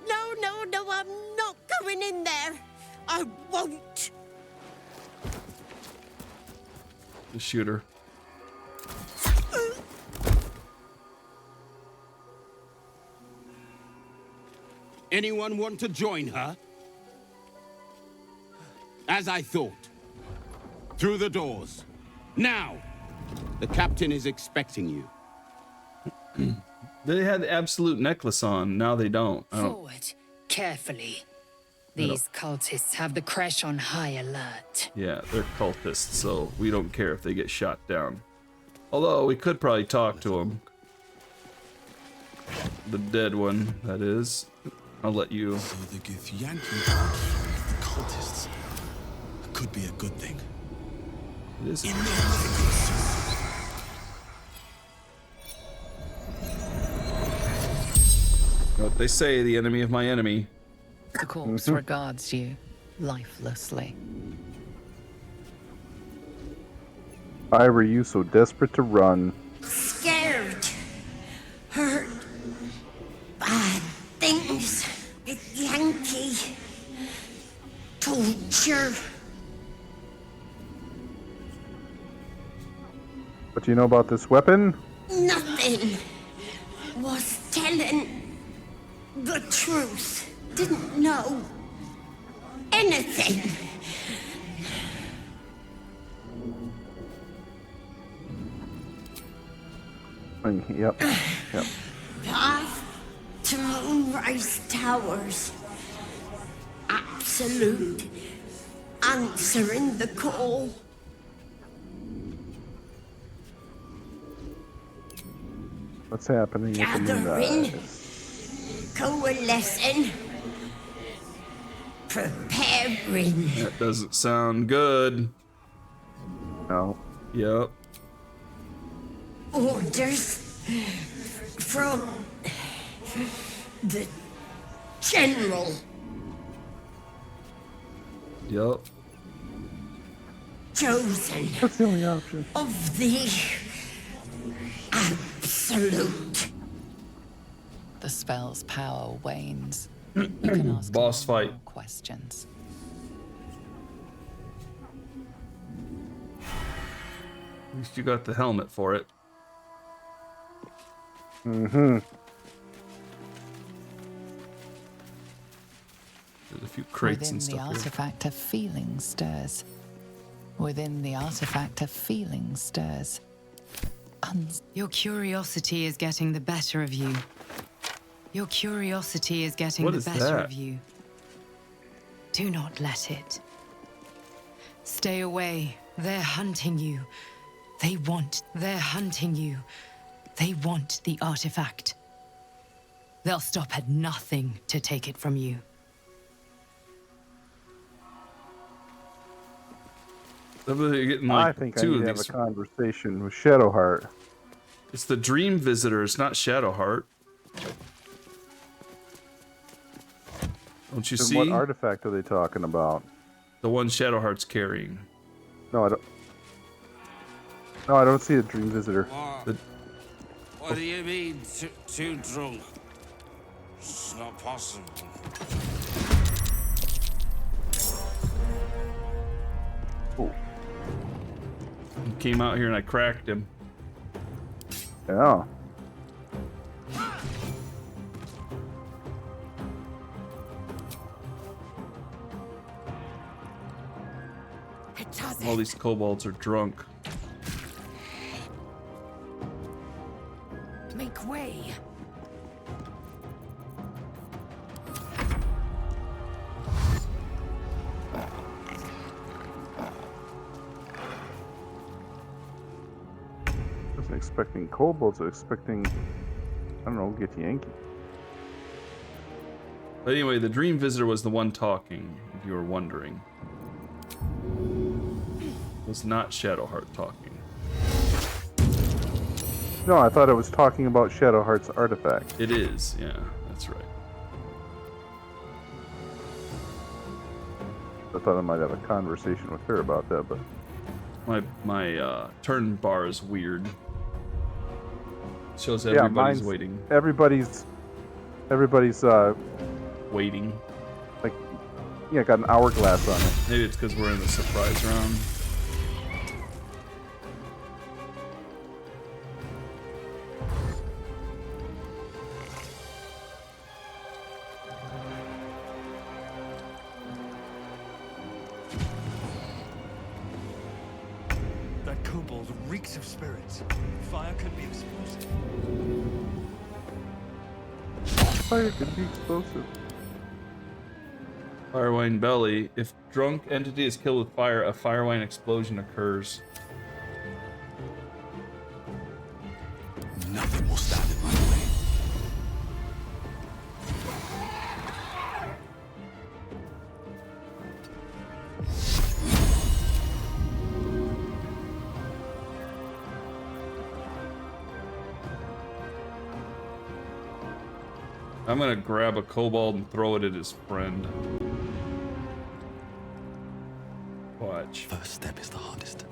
No, I'm not going in there. I won't. The shooter. Anyone want to join her? As I thought. Through the doors. Now! The captain is expecting you. They had the absolute necklace on. Now they don't. Forward, carefully. These cultists have the crash on high alert. Yeah, they're cultists, so we don't care if they get shot down. Although, we could probably talk to them. The dead one, that is. I'll let you... So the Githyanki outflank the cultists. Could be a good thing. It is. What they say, the enemy of my enemy. The corpse regards you lifelessly. Why were you so desperate to run? Scared. Hurt. Bad things. Yankee. Torture. What do you know about this weapon? Nothing. Was telling the truth. Didn't know anything. Yep. Path to Moonrise Towers. Absolute. Answering the call. What's happening at the Gathering. Moonrise? Coalescing. Preparing. That doesn't sound good. No. Yep. Orders from the General. Yep. Chosen. That's the only option. Of the Absolute. The spell's power wanes. You can ask Boss no fight. more questions. At least you got the helmet for it. Mm-hmm. There's a few crates Within and the stuff here. artifact, a feeling stirs. Within the artifact, a feeling stirs. Your curiosity is getting the better of you. Your curiosity is getting What the is better that? of you. Do not let it. Stay away. They're hunting you. They're hunting you. They want the artifact. They'll stop at nothing to take it from you. You're getting like I think I two need of to have these. a conversation with Shadowheart. It's the Dream Visitor. It's not Shadowheart. Don't you Then see? what artifact are they talking about? The one Shadowheart's carrying. No, I don't. No, I don't see a Dream Visitor. What do you mean, too drunk? It's not possible. He came out here and I cracked him. Yeah. All these kobolds are drunk. Make way. I wasn't expecting kobolds. I was expecting, I don't know, get Yankee. But anyway, the Dream Visitor was the one talking, if you were wondering. It was not Shadowheart talking. No, I thought I was talking about Shadowheart's artifact. It is, yeah, that's right. I thought I might have a conversation with her about that, but My turn bar is weird. Shows yeah, everybody's mine's waiting. Everybody's waiting. Like, yeah, got an hourglass on it. Maybe it's because we're in the surprise round. That kobold reeks of spirits. Fire could be explosive. fire could be explosive. Firewine belly. If drunk entity is killed with fire, a firewine explosion occurs. Nothing will stand in my way. I'm gonna grab a kobold and throw it at his friend. Watch. First step is the hardest.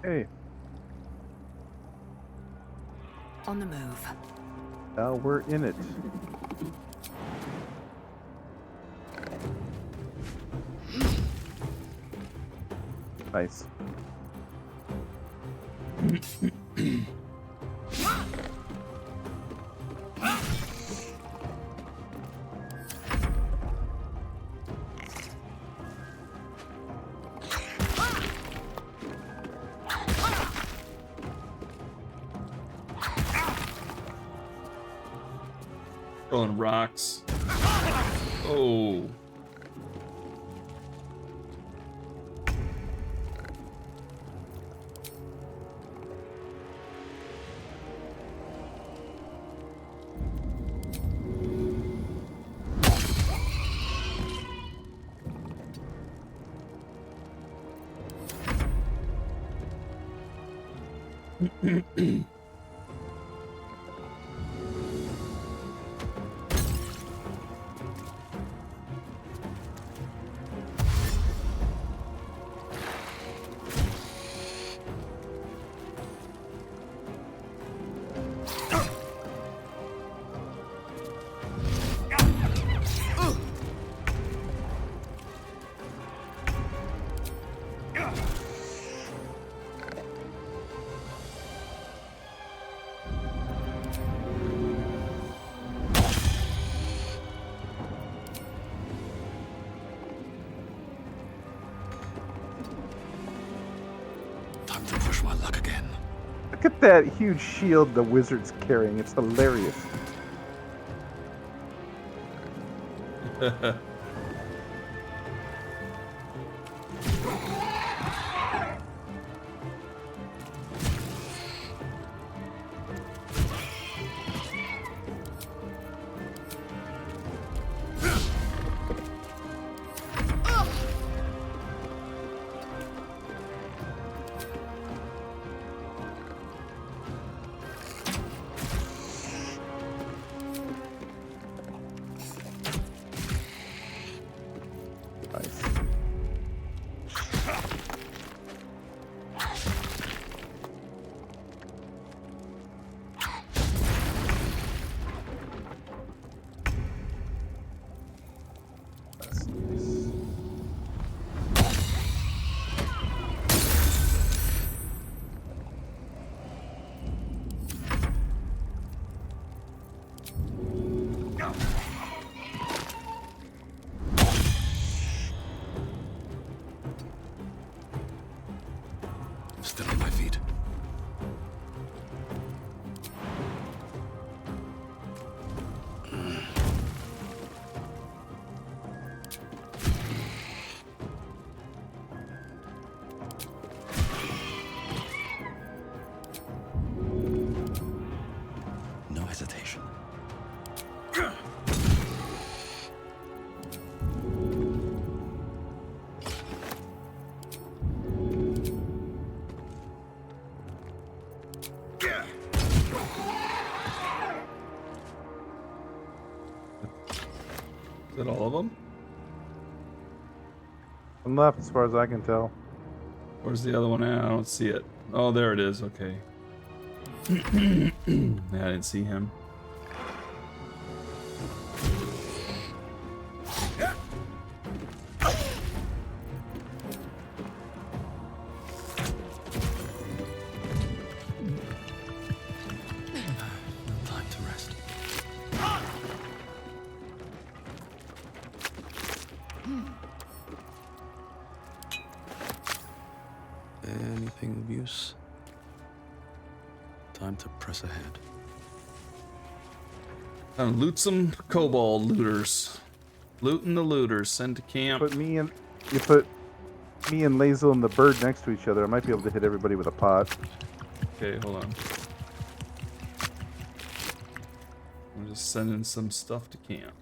Hey, On the move. now we're in it. Nice. Throwing rocks. Oh. Time to push my luck again. Look at that huge shield the wizard's carrying. It's hilarious. Still on my feet. No hesitation. Is that all of them? One left, as far as I can tell. Where's the other one at? I don't see it. Oh, there it is. Okay. Yeah, I didn't see him. anything of use? Time to press ahead. Loot some kobold looters. Looting the looters. Send to camp. You put me and Lazel and the bird next to each other. I might be able to hit everybody with a pot. Okay, hold on. I'm just sending some stuff to camp.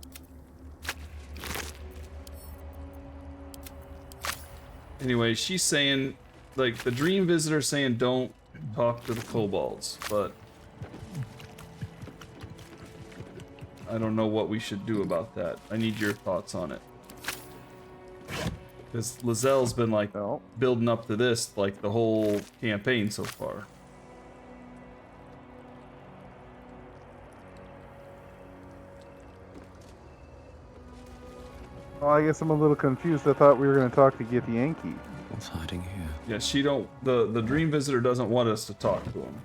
Anyway, she's saying, like, the dream visitor saying don't talk to the kobolds, but I don't know what we should do about that. I need your thoughts on it. Because Lazelle's been, like, building up to this, like, the whole campaign so far. Well, I guess I'm a little confused. I thought we were going to talk to Githyanki. What's hiding here? Yeah, she don't. The dream visitor doesn't want us to talk to him.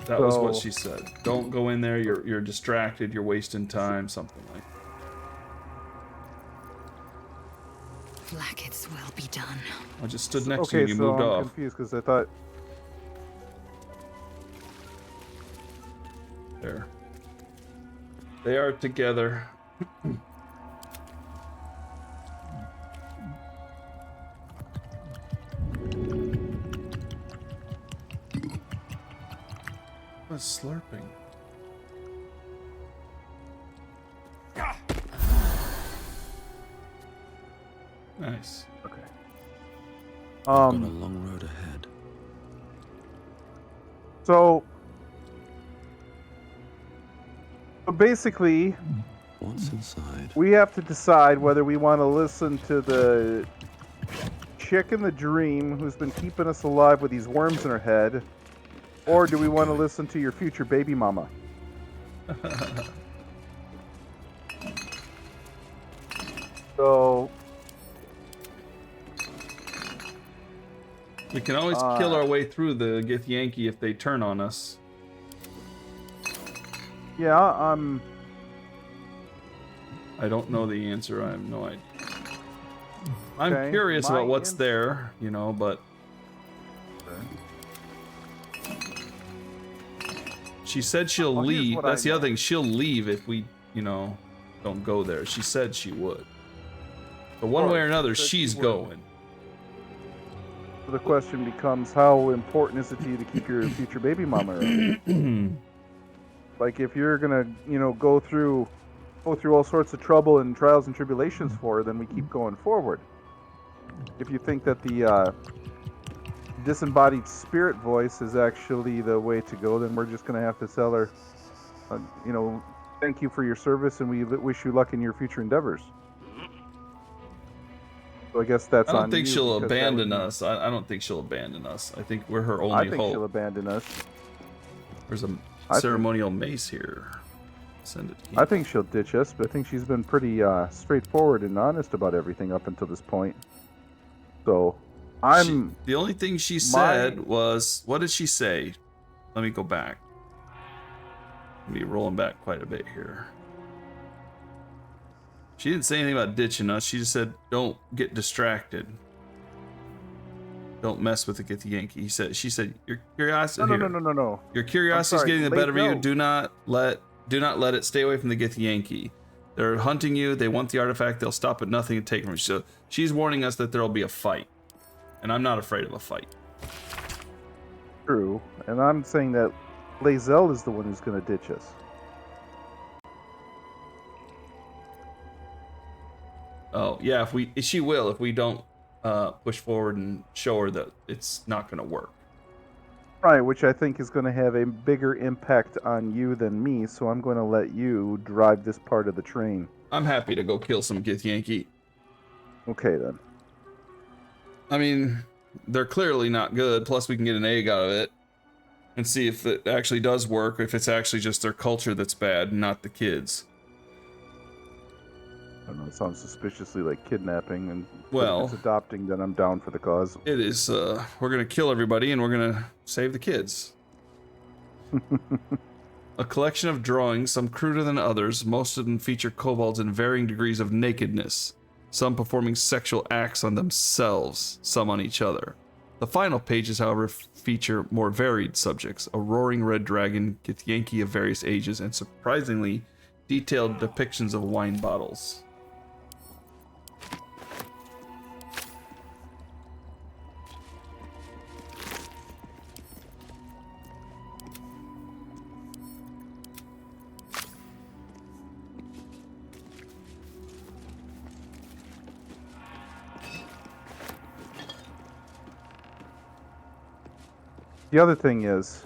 That was what she said. Don't go in there. You're distracted. You're wasting time. Something like that. Blackets will be done. I just stood next to you and you moved off. I'm confused because I thought. There. They are together. What's slurping? Nice. Okay. I've got a long road ahead. So basically, once inside, we have to decide whether we want to listen to the chick in the dream who's been keeping us alive with these worms in her head, or do we want to listen to your future baby mama? So we can always kill our way through the Githyanki if they turn on us. Yeah, I don't know the answer. I have no idea. I'm curious about what's there, you know, but she said she'll leave. That's the other thing. She'll leave if we, you know, don't go there. She said she would. But one way or another, she's going. So the question becomes, how important is it to you to keep your future baby mama around? Like, if you're gonna, you know, go through all sorts of trouble and trials and tribulations for her, then we keep going forward. If you think that the disembodied spirit voice is actually the way to go, then we're just gonna have to tell her, you know, thank you for your service, and we wish you luck in your future endeavors. So I guess that's on you. I don't think she'll abandon us. I don't think she'll abandon us. I think we're her only hope. I think she'll abandon us. There's a ceremonial mace here. Send it. I think she'll ditch us, but I think she's been pretty straightforward and honest about everything up until this point. So, the only thing she said was, what did she say? Let me go back. Let me rolling back quite a bit here. She didn't say anything about ditching us. She just said, don't get distracted. Don't mess with the Githyanki. She said, your curiosity. No. Your curiosity is getting the better of you. Do not let it. Stay away from the Githyanki. They're hunting you. They want the artifact. They'll stop at nothing and take it from you. So she's warning us that there'll be a fight, and I'm not afraid of a fight. True, and I'm saying that Lazel is the one who's going to ditch us. Oh yeah, she will if we don't push forward and show her that it's not going to work. Right, which I think is going to have a bigger impact on you than me, so I'm going to let you drive this part of the train. I'm happy to go kill some Githyanki. Okay, then. I mean, they're clearly not good, plus we can get an egg out of it and see if it actually does work, or if it's actually just their culture that's bad, not the kids. I don't know, it sounds suspiciously like kidnapping, and well, if it's adopting, then I'm down for the cause. It is, we're gonna kill everybody and we're gonna save the kids. A collection of drawings, some cruder than others, most of them feature kobolds in varying degrees of nakedness. some performing sexual acts on themselves, some on each other. The final pages, however, feature more varied subjects: a roaring red dragon, Githyanki of various ages, and surprisingly detailed depictions of wine bottles. The other thing is,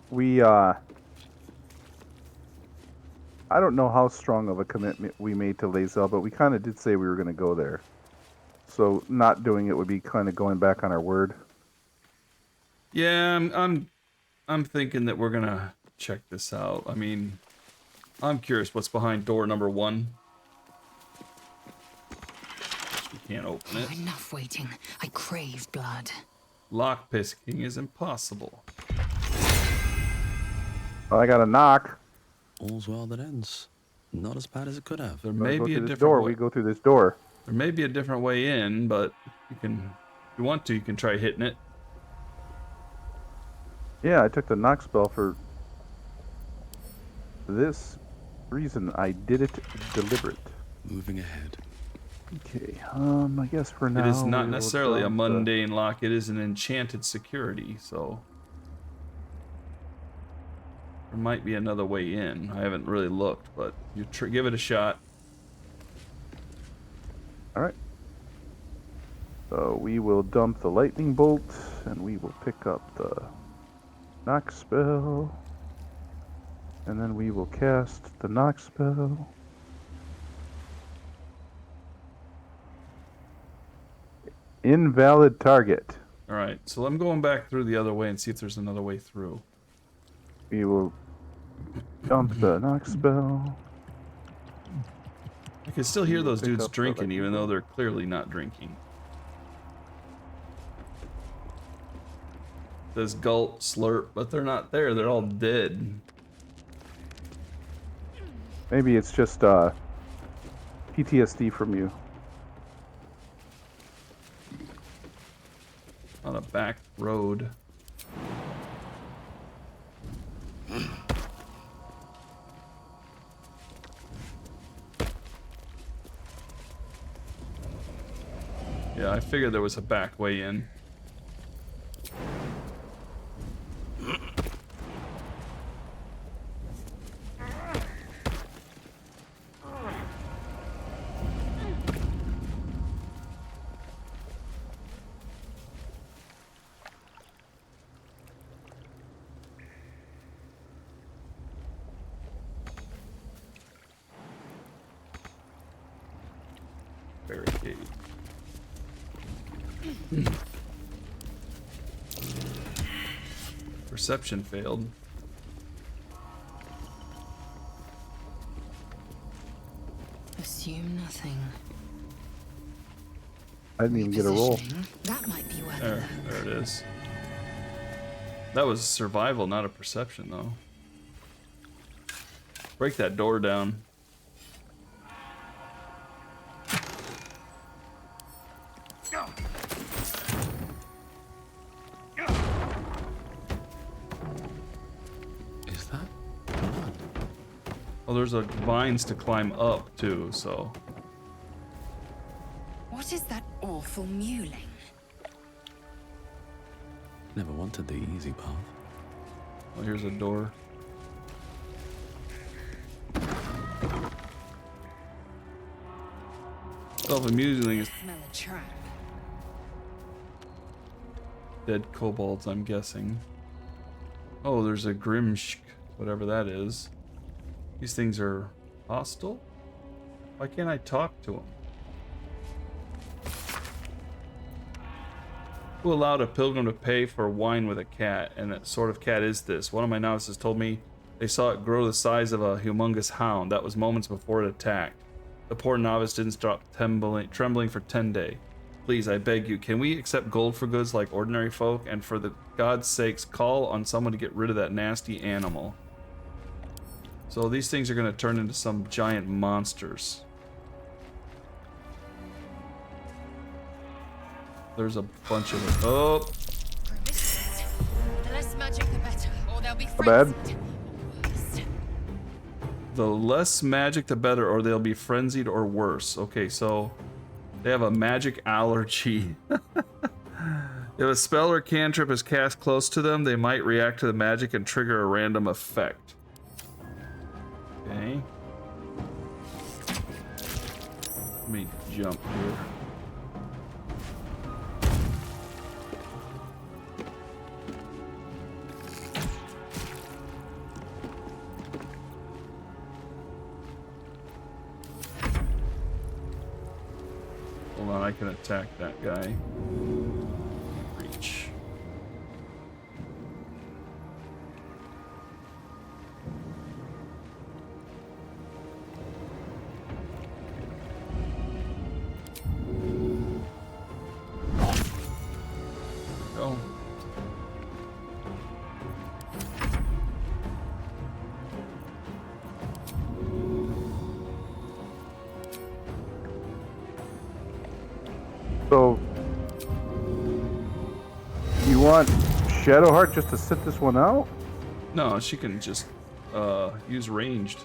I don't know how strong of a commitment we made to Lae'zel, but we kind of did say we were going to go there. So not doing it would be kind of going back on our word. Yeah, I'm thinking that we're gonna check this out. I mean, I'm curious what's behind door number 1. We can't open it. Enough waiting. I crave blood. Lock picking is impossible. Well, I got a knock. All's well that ends. Not as bad as it could have. There may be a different door. way. We go through this door. There may be a different way in, but you can, if you want to, you can try hitting it. Yeah, I took the knock spell for this reason. I did it deliberate. Moving ahead. Okay, I guess for now... It is not we will necessarily a dump mundane lock, it is an enchanted security, so... There might be another way in. I haven't really looked, but you give it a shot. Alright. So we will dump the lightning bolt, and we will pick up the knock spell. And then we will cast the knock spell. Invalid target. Alright, so I'm going back through the other way and see if there's another way through. We will dump the knock spell. I can still hear those Pick dudes up the drinking, lightning even though they're clearly not drinking. There's gulp, slurp, but they're not there. They're all dead. Maybe it's just PTSD from you. On a back road. Yeah, I figured there was a back way in. Barricade. Perception failed. Assume nothing. I didn't even get a roll. That might be worth There it is. That was survival, not a perception, though. Break that door down. Is that? Oh, there's vines to climb up, too, so... What is that awful mewling? Never wanted the easy path. Oh, here's a door. Self-amusing is Smell a trap. dead kobolds, I'm guessing. Oh, there's a Grimshk, whatever that is. These things are hostile? Why can't I talk to them? Who allowed a pilgrim to pay for wine with a cat? And what sort of cat is this? One of my novices told me they saw it grow the size of a humongous hound. That was moments before it attacked. The poor novice didn't stop trembling for 10 days. Please, I beg you, can we accept gold for goods like ordinary folk? And for the God's sakes, call on someone to get rid of that nasty animal. So these things are going to turn into some giant monsters. There's a bunch of them. Oh. The less magic, the better, or they'll be Bad. The less magic, the better, or they'll be frenzied or worse. Okay, so they have a magic allergy. If a spell or cantrip is cast close to them, they might react to the magic and trigger a random effect. Okay. Let me jump here. Hold on, I can attack that guy. Reach. Go. So, you want Shadowheart just to sit this one out? No, she can just use ranged.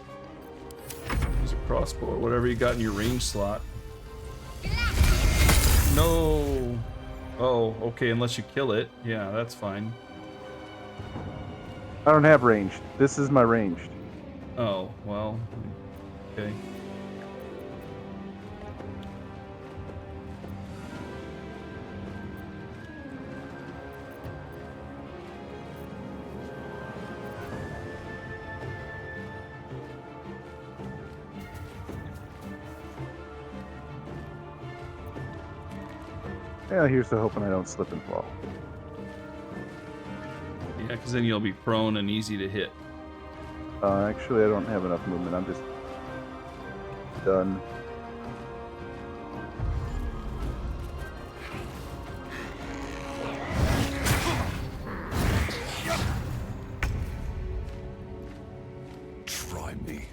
Use a crossbow or whatever you got in your range slot. No. Oh, okay, unless you kill it. Yeah, that's fine. I don't have ranged. This is my ranged. Oh, well. Okay. Yeah, here's to hoping I don't slip and fall. Yeah, because then you'll be prone and easy to hit. Actually, I don't have enough movement. I'm just done. Try me.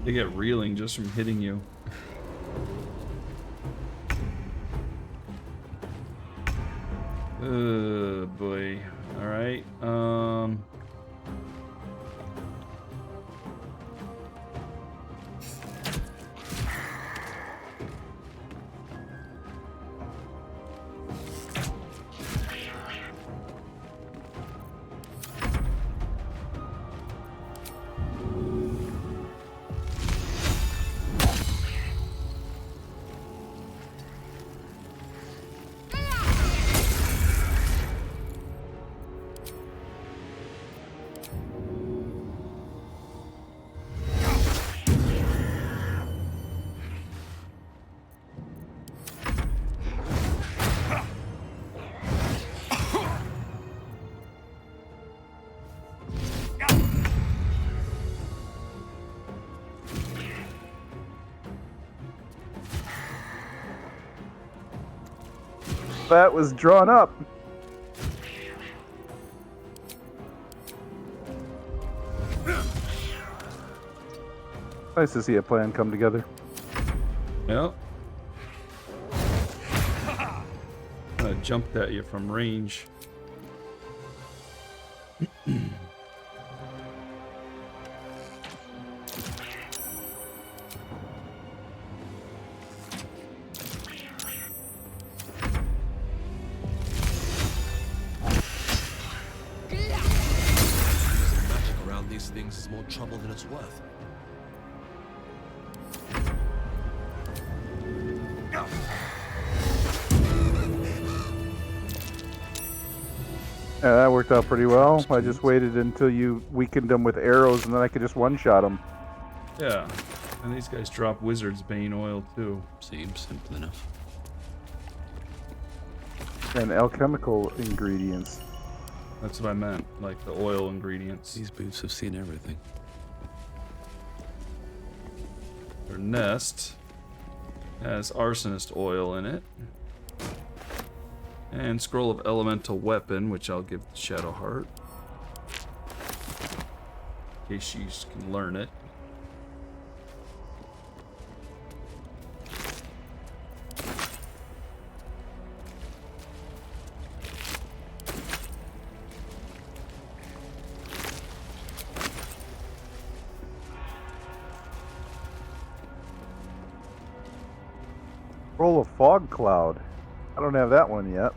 They get reeling just from hitting you. Oh boy. All right. That was drawn up. Nice to see a plan come together. Yep. I jumped at you from range. Magic around these things is more trouble than it's worth. Yeah, that worked out pretty well. I just waited until you weakened them with arrows, and then I could just one-shot them. Yeah. And these guys drop Wizard's Bane oil, too. Seems simple enough. And alchemical ingredients. That's what I meant, like the oil ingredients. These boots have seen everything. Their nest has arsonist oil in it. And scroll of elemental weapon, which I'll give to Shadowheart. In case she can learn it. Roll of fog cloud. I don't have that one yet.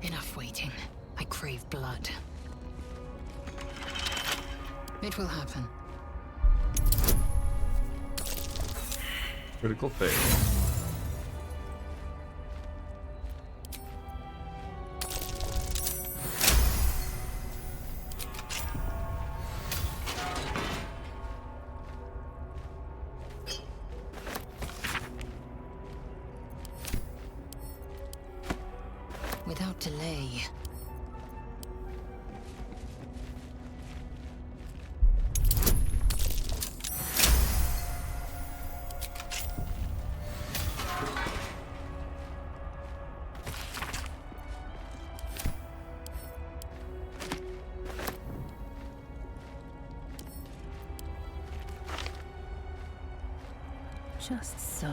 Enough waiting. I crave blood. It will happen. Critical fail. Without delay. Just so.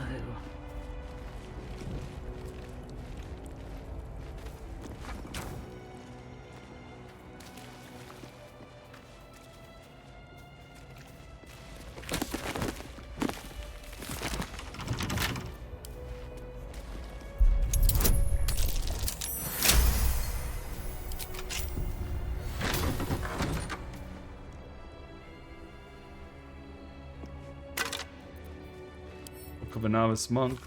Of a novice monk.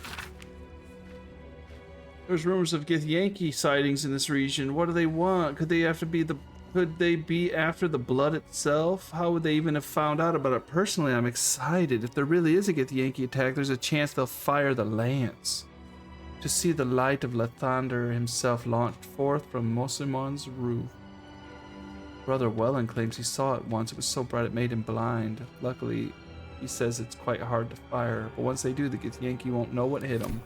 There's rumors of Githyanki sightings in this region. What do they want? Could they be after the blood itself? How would they even have found out about it? Personally, I'm excited. If there really is a Githyanki attack, there's a chance they'll fire the lance. To see the light of Lathander himself launched forth from Mosimon's roof. Brother Wellen claims he saw it once. It was so bright it made him blind. Luckily, he says it's quite hard to fire, but once they do, the Githyanki won't know what hit them.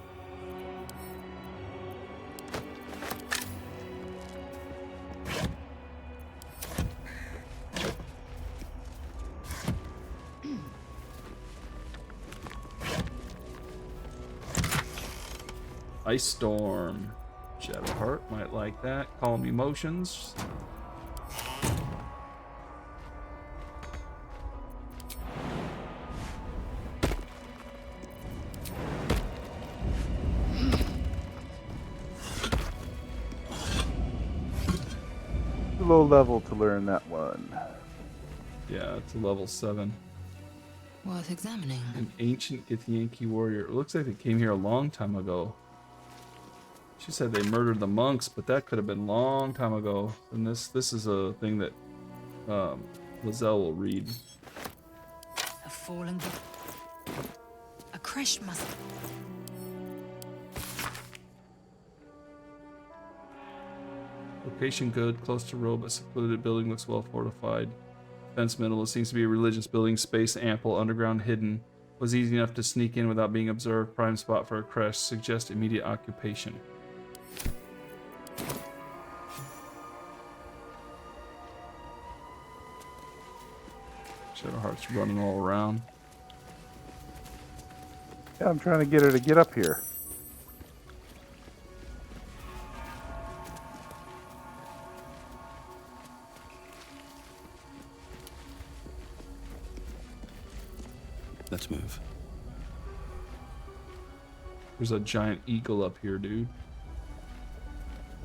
Ice Storm. Shadowheart might like that. Calm emotions. Low level to learn that one. Yeah, it's a level 7. Worth examining. An ancient Githyanki warrior. It looks like they came here a long time ago. She said they murdered the monks, but that could have been a long time ago. And this is a thing that Lizelle will read. A fallen... A crash must... Location good, close to road, but secluded. Building looks well fortified. Fence middle. It seems to be a religious building. Space ample, underground hidden. Was easy enough to sneak in without being observed. Prime spot for a crash. Suggest immediate occupation. Shadowheart's running all around. Yeah, I'm trying to get her to get up here. Let's move. There's a giant eagle up here, dude.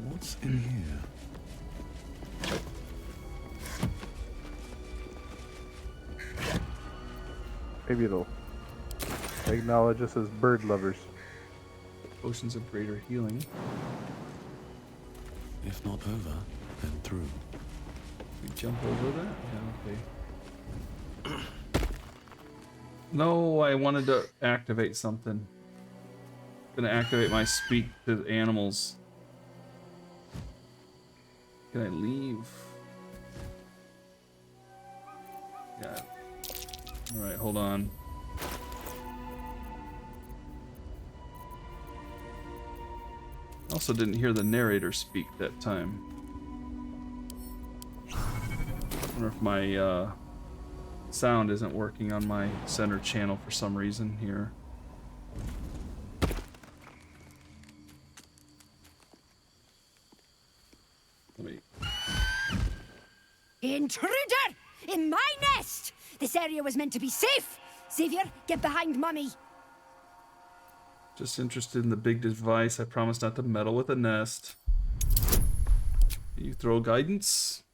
What's in here? Maybe it'll acknowledge us as bird lovers. Potions of greater healing. If not over, then through. We jump over that? Yeah, okay. No, I wanted to activate something. Gonna activate my speak to animals. Can I leave? Yeah. Alright, hold on. Also didn't hear the narrator speak that time. I wonder if my sound isn't working on my center channel for some reason here. Wait. Intruder! In my nest! This area was meant to be safe! Xavier, get behind Mummy! Just interested in the big device. I promise not to meddle with the nest. Can you throw guidance?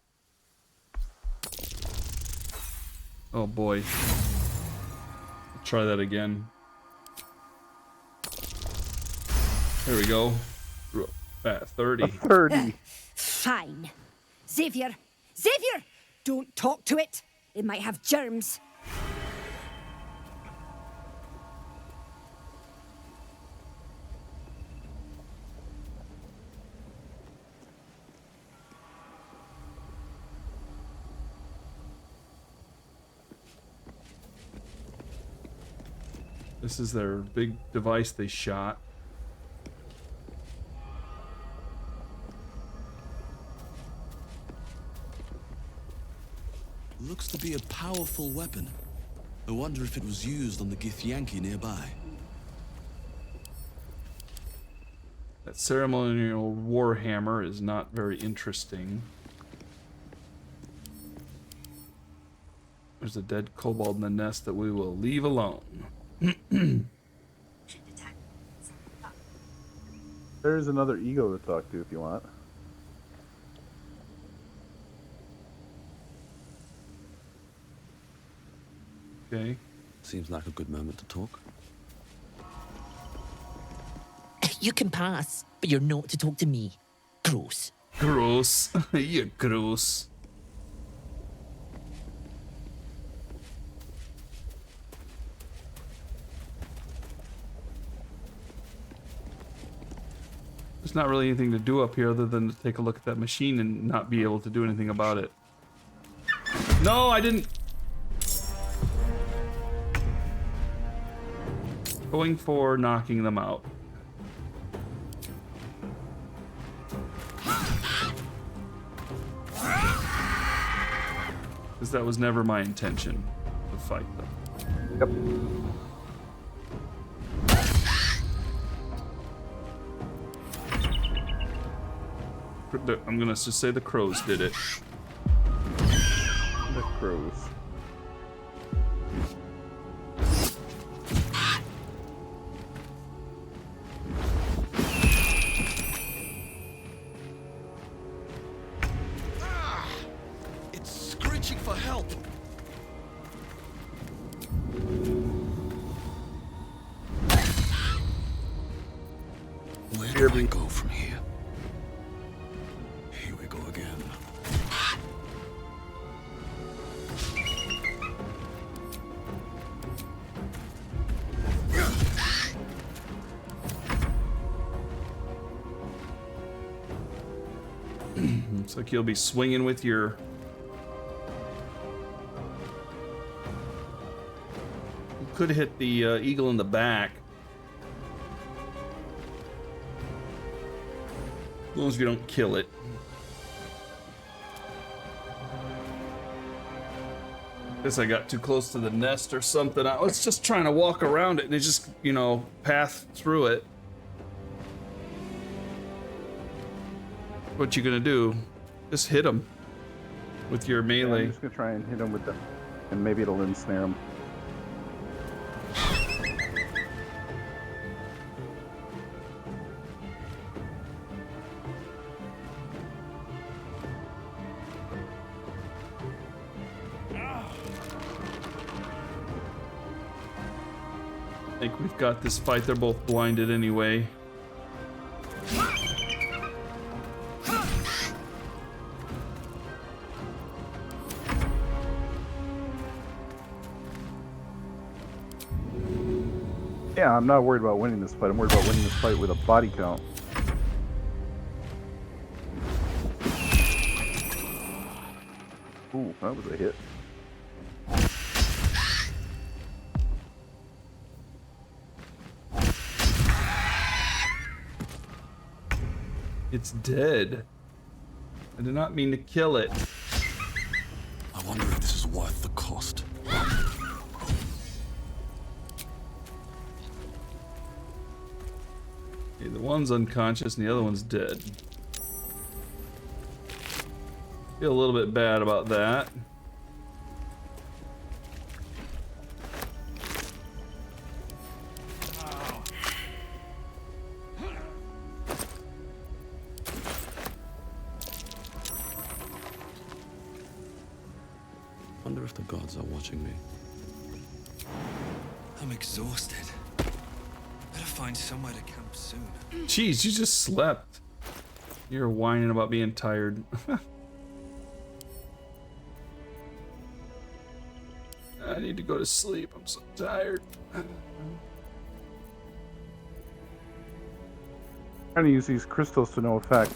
Oh boy. I'll try that again. There we go. At 30. 30. Fine. Xavier! Xavier! Don't talk to it! It might have germs. This is their big device they shot. Looks to be a powerful weapon. I wonder if it was used on the Githyanki nearby. That ceremonial warhammer is not very interesting. There's a dead kobold in the nest that we will leave alone. There's another ego to talk to if you want. Okay. Seems like a good moment to talk. You can pass, but you're not to talk to me. Gross. Gross. You're gross. There's not really anything to do up here other than to take a look at that machine and not be able to do anything about it. No, I didn't. Going for knocking them out. Because that was never my intention to fight them. Yep. I'm gonna just say the crows did it. The crows. It's screeching for help. Where do I go from here? Here we go again. Looks like you'll be swinging with your... You could hit the eagle in the back. As long as you don't kill it. Guess I got too close to the nest or something. I was just trying to walk around it and it just, you know, path through it. What you gonna do? Just hit him with your melee. Yeah, I'm just gonna try and hit him with that, and maybe it'll ensnare him. I think we've got this fight. They're both blinded anyway. Yeah, I'm not worried about winning this fight. I'm worried about winning this fight with a body count. Ooh, that was a hit. It's dead. I did not mean to kill it. I wonder if this is worth the cost. Okay, the one's unconscious and the other one's dead. Feel a little bit bad about that. Wonder if the gods are watching me. I'm exhausted. Better find somewhere to camp soon. Jeez, you just slept. You're whining about being tired. I need to go to sleep. I'm so tired. Trying to use these crystals to no effect.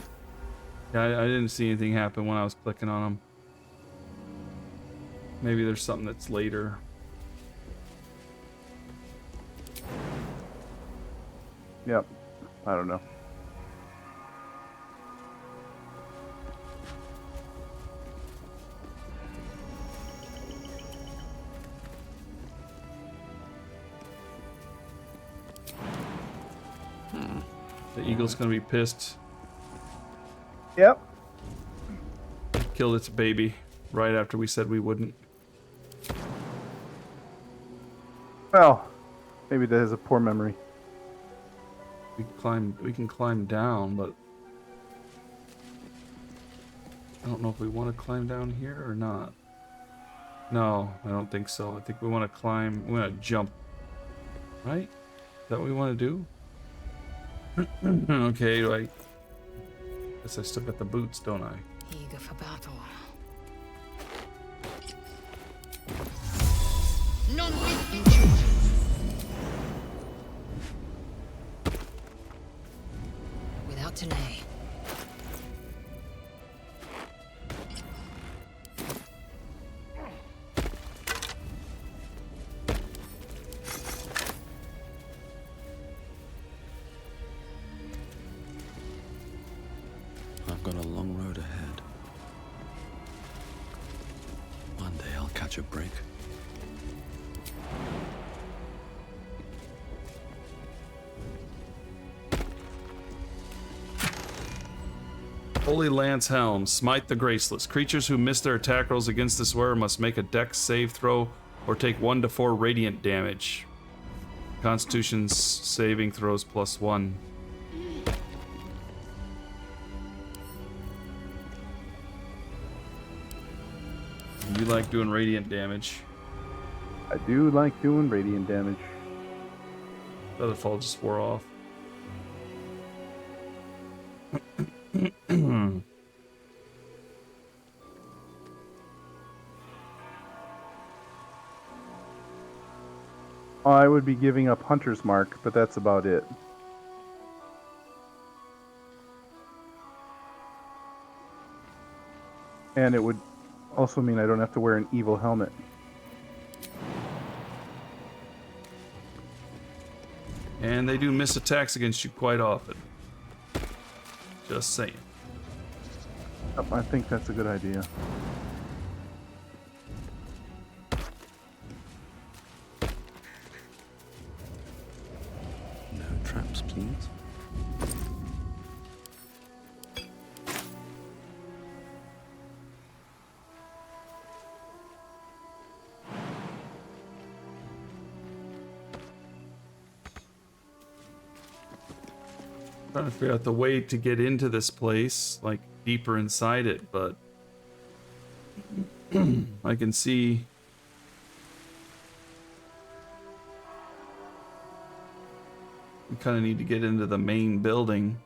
Yeah, I didn't see anything happen when I was clicking on them. Maybe there's something that's later. Yep. I don't know. The eagle's gonna be pissed. Yep. Killed its baby right after we said we wouldn't. Well, maybe that is a poor memory. We can climb down, but I don't know if we want to climb down here or not. No, I don't think so. I think we want to climb, we want to jump. Right? Is that what we want to do? Okay, guess I still got the boots, don't I? Eager for battle. None with you, children. Without delay. I've got a long road ahead. One day I'll catch a break. Holy Lance Helm, smite the graceless. Creatures who miss their attack rolls against this wearer must make a dex save throw or take 1 to 4 radiant damage. Constitution's saving throws +1. You like doing radiant damage. I do like doing radiant damage. The other fall just wore off. I would be giving up Hunter's Mark, but that's about it. And it would also mean I don't have to wear an evil helmet. And they do miss attacks against you quite often. Just saying. Yep, I think that's a good idea. No traps, please. Trying to figure out the way to get into this place, like deeper inside it, but I can see we kind of need to get into the main building.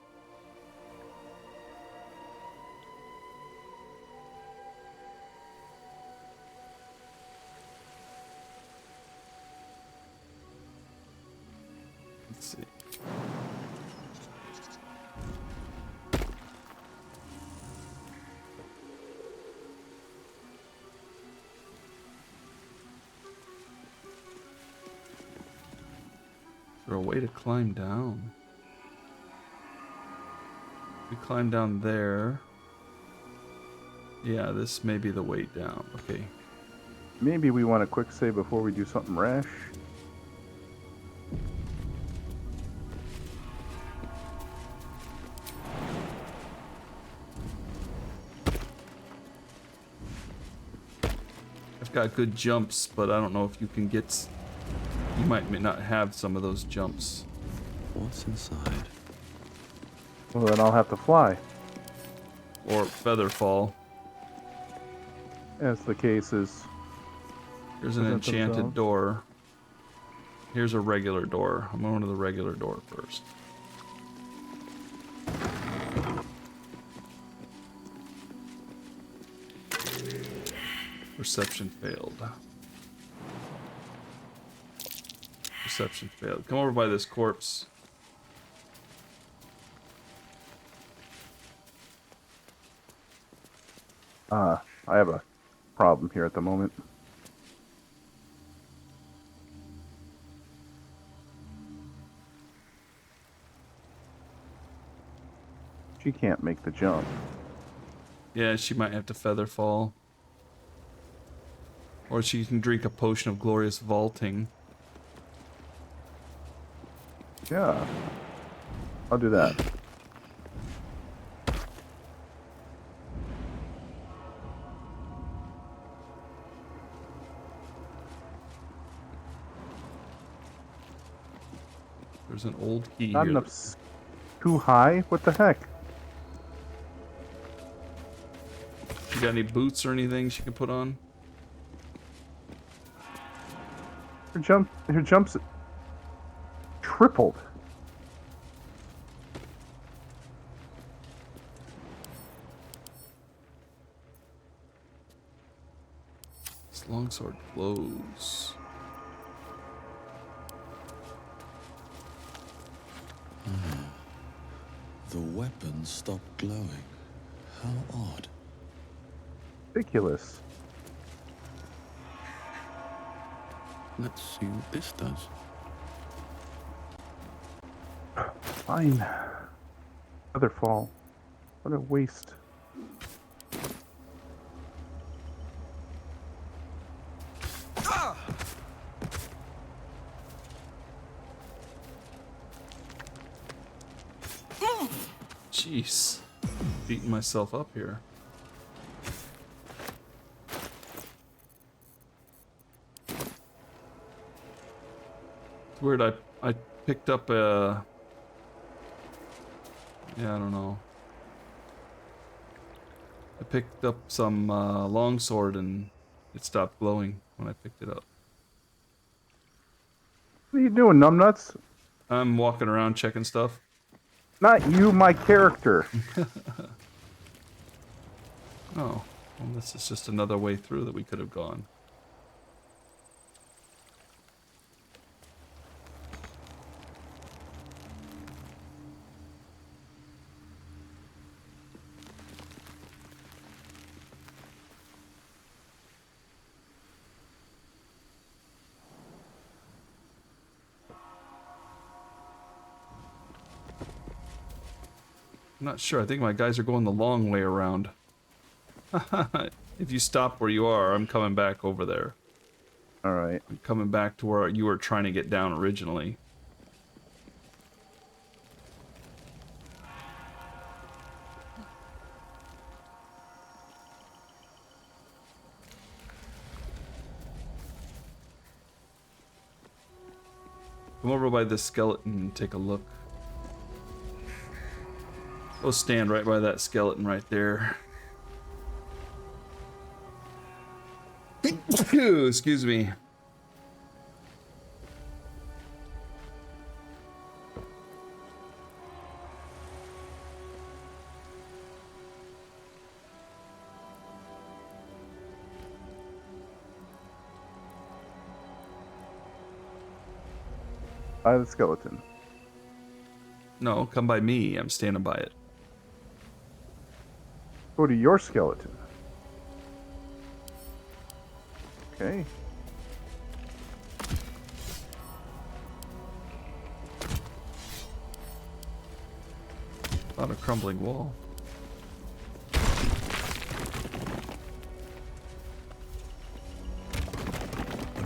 Let's see. there a way to climb down? We climb down there. Yeah, this may be the way down. Okay. Maybe we want a quick save before we do something rash. I've got good jumps, but I don't know if you can get... You may not have some of those jumps. What's inside? Well, then I'll have to fly. Or feather fall. As the case is. Here's an enchanted door. Here's a regular door. I'm going to the regular door first. Perception failed. Perception failed. Come over by this corpse. I have a problem here at the moment. She can't make the jump. Yeah, she might have to feather fall. Or she can drink a potion of glorious vaulting. Yeah. I'll do that. There's an old key Not here. enough. Too high? What the heck? You got any boots or anything she can put on? Her jumps tripled. This longsword glows. The weapon stopped glowing. How odd. Ridiculous. Let's see what this does. Fine. Other fall. What a waste. Jeez. Beating myself up here. It's weird, I picked up a... Yeah, I don't know. I picked up some longsword and it stopped glowing when I picked it up. What are you doing, numbnuts? I'm walking around checking stuff. Not you, my character. Oh, well, this is just another way through that we could have gone. I'm not sure. I think my guys are going the long way around. If you stop where you are, I'm coming back over there. Alright. I'm coming back to where you were trying to get down originally. Come over by this skeleton and take a look. Go stand right by that skeleton right there. Ooh, excuse me. By the skeleton. No, come by me. I'm standing by it. Go to your skeleton. Okay. Found a crumbling wall. A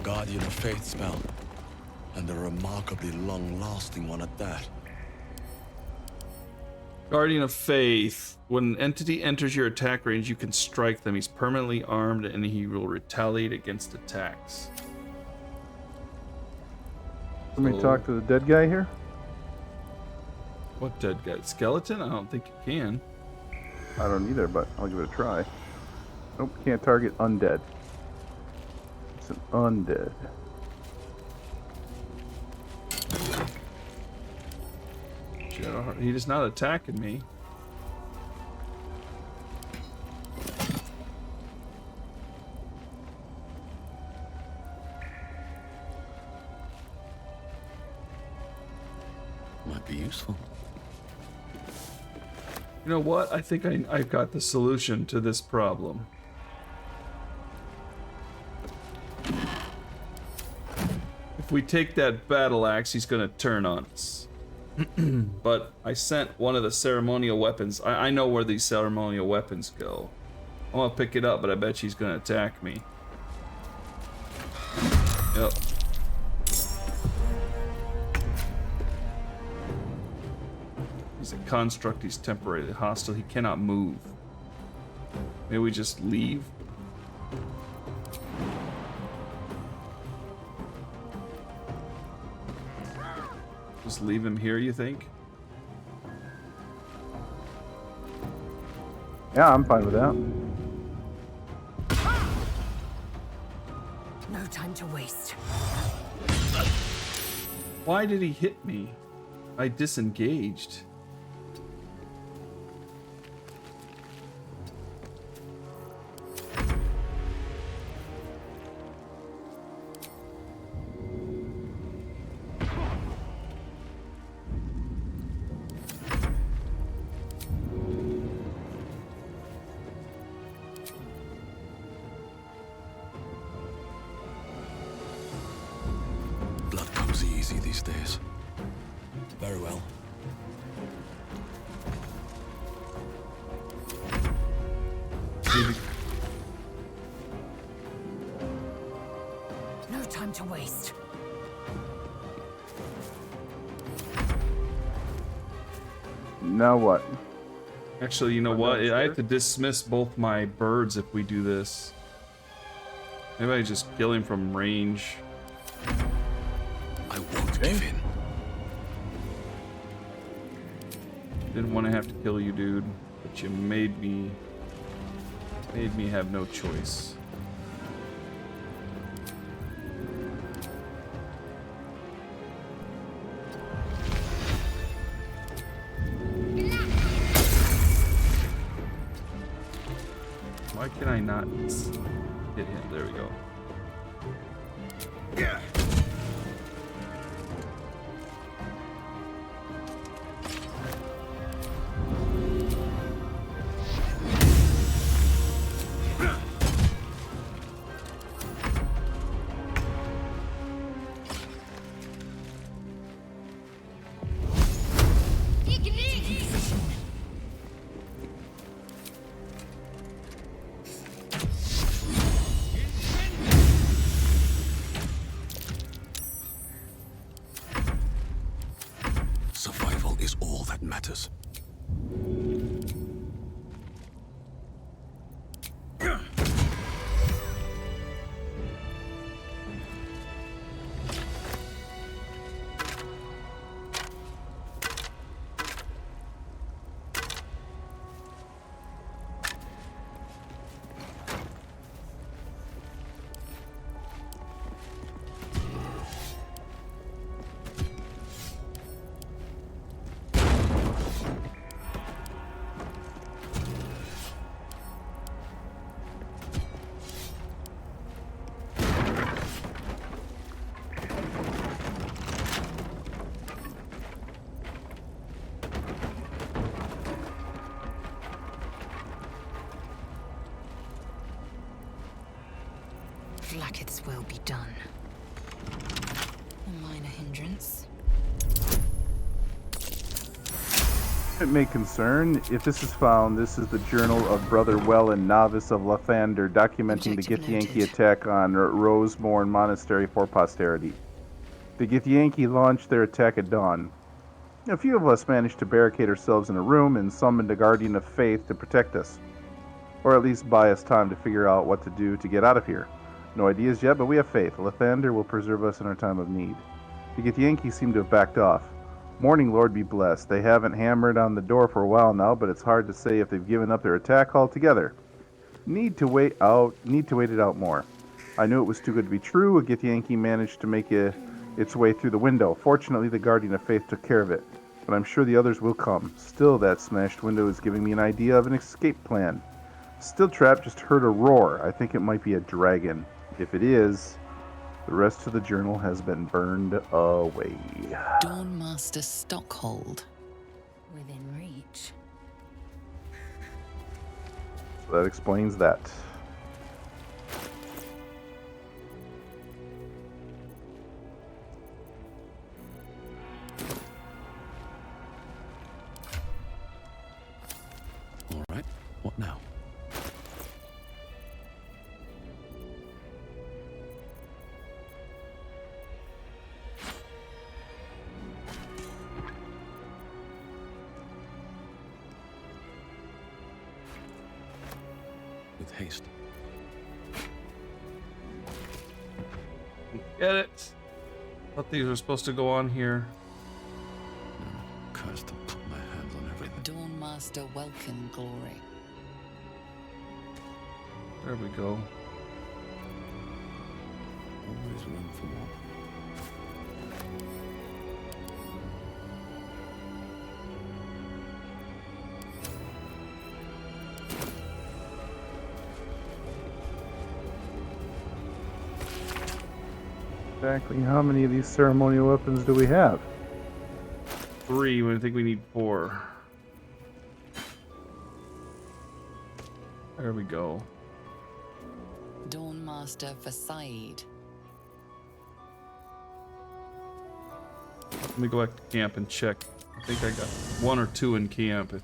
Guardian of Faith spell. And a remarkably long-lasting one at that. Guardian of Faith. When an entity enters your attack range, you can strike them. He's permanently armed and he will retaliate against attacks. Let me talk to the dead guy here. What dead guy? Skeleton? I don't think you can. I don't either, but I'll give it a try. Nope, can't target undead. It's an undead. He is not attacking me. Might be useful. You know what? I think I've got the solution to this problem. If we take that battle axe, he's gonna turn on us. But I sent one of the ceremonial weapons. I know where these ceremonial weapons go. I'm gonna pick it up, but I bet she's gonna attack me. Yep. He's a construct. He's temporarily hostile. He cannot move. Maybe we just leave? Just leave him here, you think? Yeah, I'm fine with that. No time to waste. Why did he hit me? I disengaged. Blood comes easy these days. Very well. No time to waste. Now what? Actually, you know what? I have to dismiss both my birds if we do this. Maybe I just kill him from range. I won't give in. Didn't want to have to kill you, dude, but you made me have no choice. Why can I not hit him? There we go. Yeah. Survival is all that matters. Blacketh's will be done. A minor hindrance. It may concern. If this is found, this is the journal of Brother Welland, novice of Lathander, documenting the Githyanki attack on Rosemorn Monastery for posterity. The Githyanki launched their attack at dawn. A few of us managed to barricade ourselves in a room and summoned a guardian of faith to protect us. Or at least buy us time to figure out what to do to get out of here. No ideas yet, but we have faith. Lathander will preserve us in our time of need. The Githyanki seem to have backed off. Morning Lord be blessed. They haven't hammered on the door for a while now, but it's hard to say if they've given up their attack altogether. Need to wait it out more. I knew it was too good to be true. A Githyanki managed to make its way through the window. Fortunately, the Guardian of Faith took care of it, but I'm sure the others will come. Still, that smashed window is giving me an idea of an escape plan. Still Trap just heard a roar. I think it might be a dragon. If it is, the rest of the journal has been burned away. Dawnmaster Stockhold. Within reach. So that explains that. All right, what now? With haste. Get it? Thought these were supposed to go on here. Cursed to put my hands on everything. Dawnmaster Welkin Glory. There we go. Always room for more. Exactly how many of these ceremonial weapons do we have? 3, I think we need 4. There we go. Dawnmaster Versailles. Let me go back to camp and check. I think I got 1 or 2 in camp. If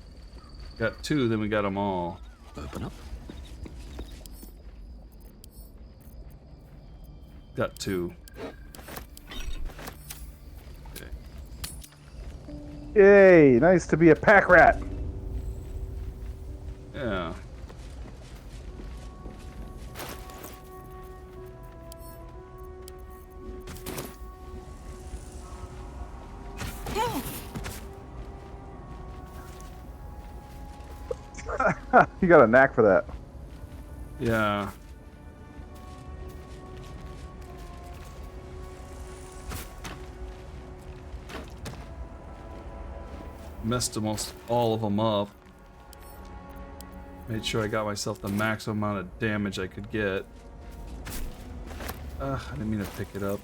got 2, then we got them all. Open up. Got 2. Yay! Nice to be a pack rat. Yeah. You got a knack for that. Yeah. Messed almost all of them up. Made sure I got myself the maximum amount of damage I could get. I didn't mean to pick it up.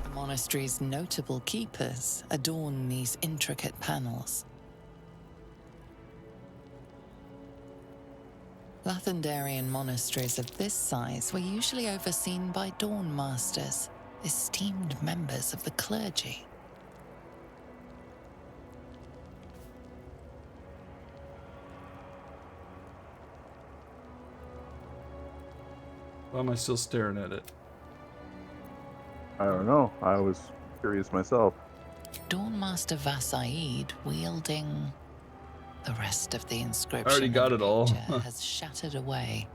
The monastery's notable keepers adorn these intricate panels. Lathandarian monasteries of this size were usually overseen by Dawn Masters, esteemed members of the clergy. Why am I still staring at it? I don't know. I was curious myself. Dawnmaster Vasaid wielding the rest of the inscription. I already got it all. Has shattered away.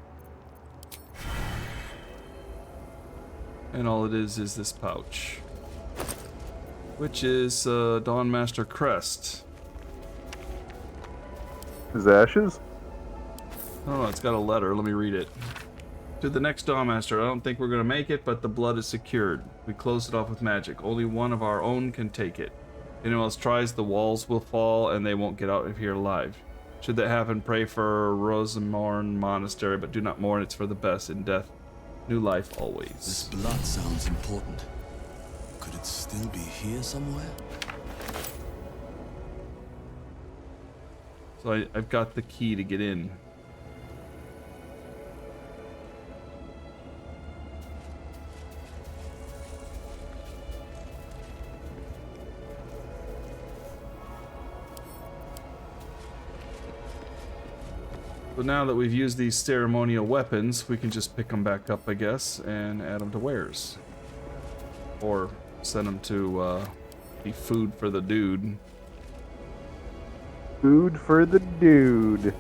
And all it is this pouch. Which is Dawnmaster Crest. His ashes? Oh, it's got a letter. Let me read it. To the next Dawnmaster, I don't think we're going to make it, but the blood is secured. We closed it off with magic. Only one of our own can take it. If anyone else tries, the walls will fall and they won't get out of here alive. Should that happen, pray for Rosemorn Monastery, but do not mourn. It's for the best. In death, new life always. This blood sounds important. Could it still be here somewhere? So I've got the key to get in. So now that we've used these ceremonial weapons, we can just pick them back up, I guess, and add them to wares. Or send them to be food for the dude. Food for the dude.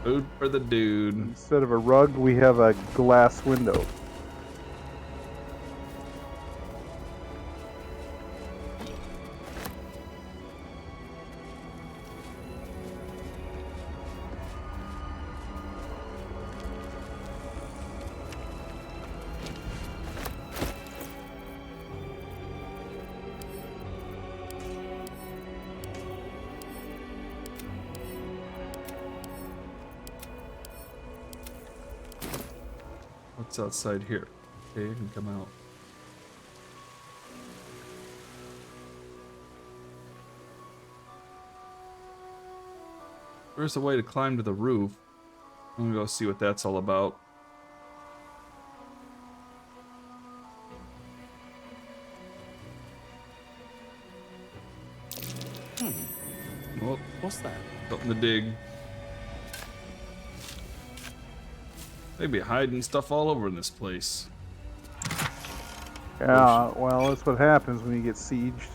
Food for the dude. Instead of a rug, we have a glass window. What's outside here? Okay, you can come out. There's a way to climb to the roof. I'm gonna go see what that's all about. Oh, What's that? something to dig. They be hiding stuff all over in this place. Yeah, well, that's what happens when you get sieged.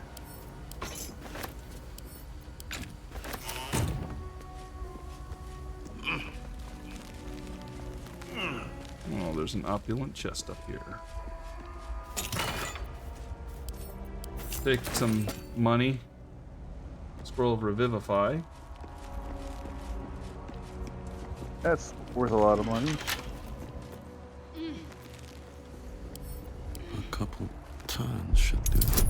Oh, there's an opulent chest up here. Take some money. Scroll of Revivify. That's worth a lot of money. A couple turns should do it.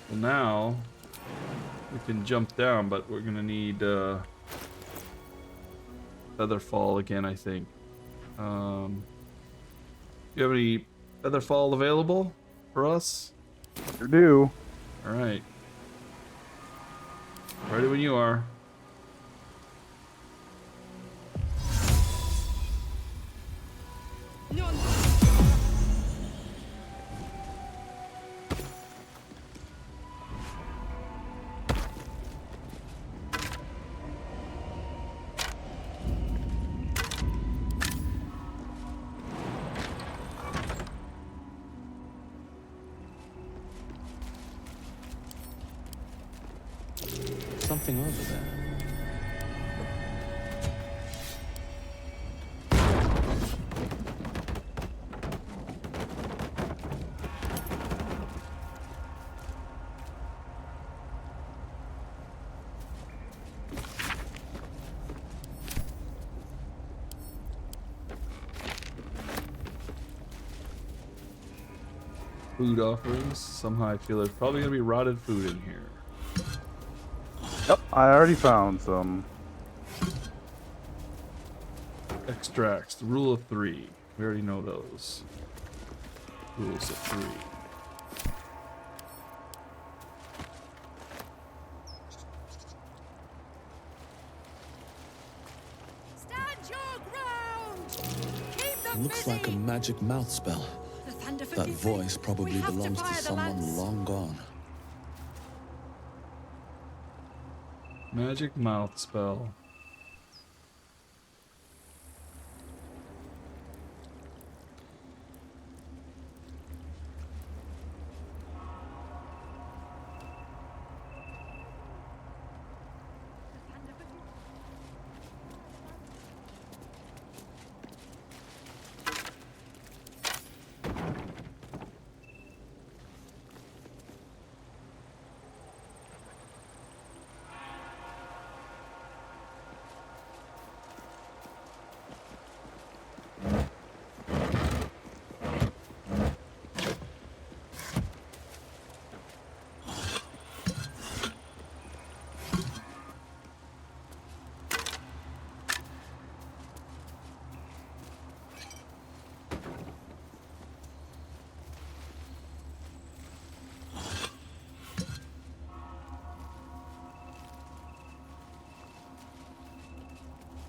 Well, now we can jump down, but we're gonna need Featherfall again, I think. Do you have any Featherfall available for us? Sure do. All right. Ready when you are. Something over there. Food offerings. Somehow I feel there's probably gonna be rotted food in here. Yep, I already found some. Extracts. The rule of 3. We already know those. Rules of 3. Stand your ground! Keep them Looks busy! like a magic mouth spell. The thunder That voice probably belongs to someone long gone. Magic mouth spell.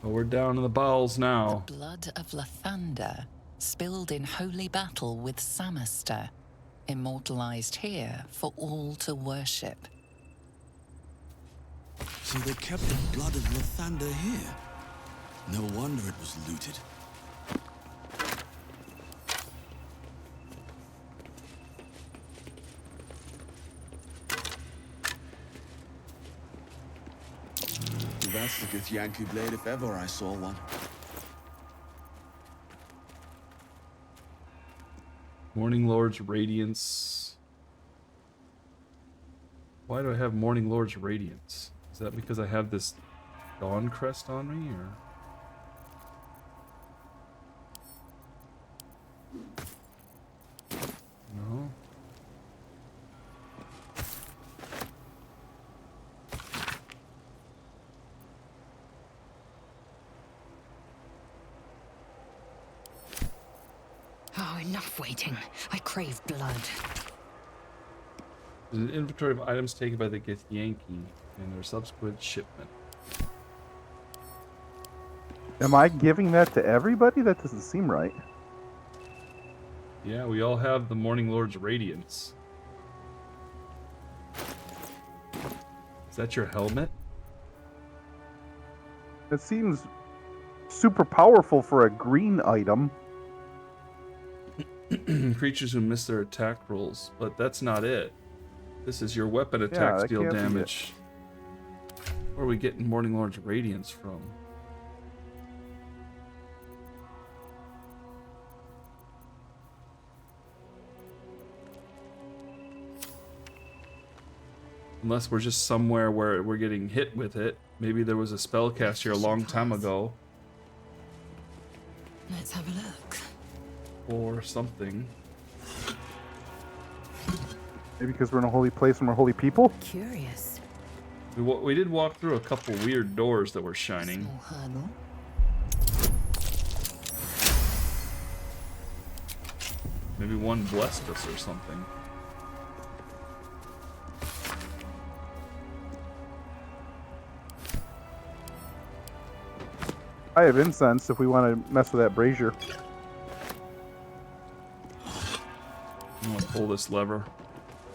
Oh, we're down in the bowels now. Blood of Lathander, spilled in holy battle with Samaster, immortalized here for all to worship. So they kept the blood of Lathander here. No wonder it was looted. That's the Githyanki blade if ever I saw one. Morning Lord's Radiance. Why do I have Morning Lord's Radiance? Is that because I have this Dawn Crest on me, or? No. Oh, enough waiting. I crave blood. There's an inventory of items taken by the Githyanki and their subsequent shipment. Am I giving that to everybody? That doesn't seem right. Yeah, we all have the Morning Lord's Radiance. Is that your helmet? It seems super powerful for a green item. Creatures who miss their attack rolls, but that's not it. This is your weapon attacks deal damage. Where are we getting Morning Lord's Radiance from? Unless we're just somewhere where we're getting hit with it. Maybe there was a spellcast here a long time ago. Let's have a look. Or something. Maybe because we're in a holy place and we're holy people? Curious. We did walk through a couple weird doors that were shining. Small hurdle. Maybe one blessed us or something. I have incense if we want to mess with that brazier. I'm gonna pull this lever.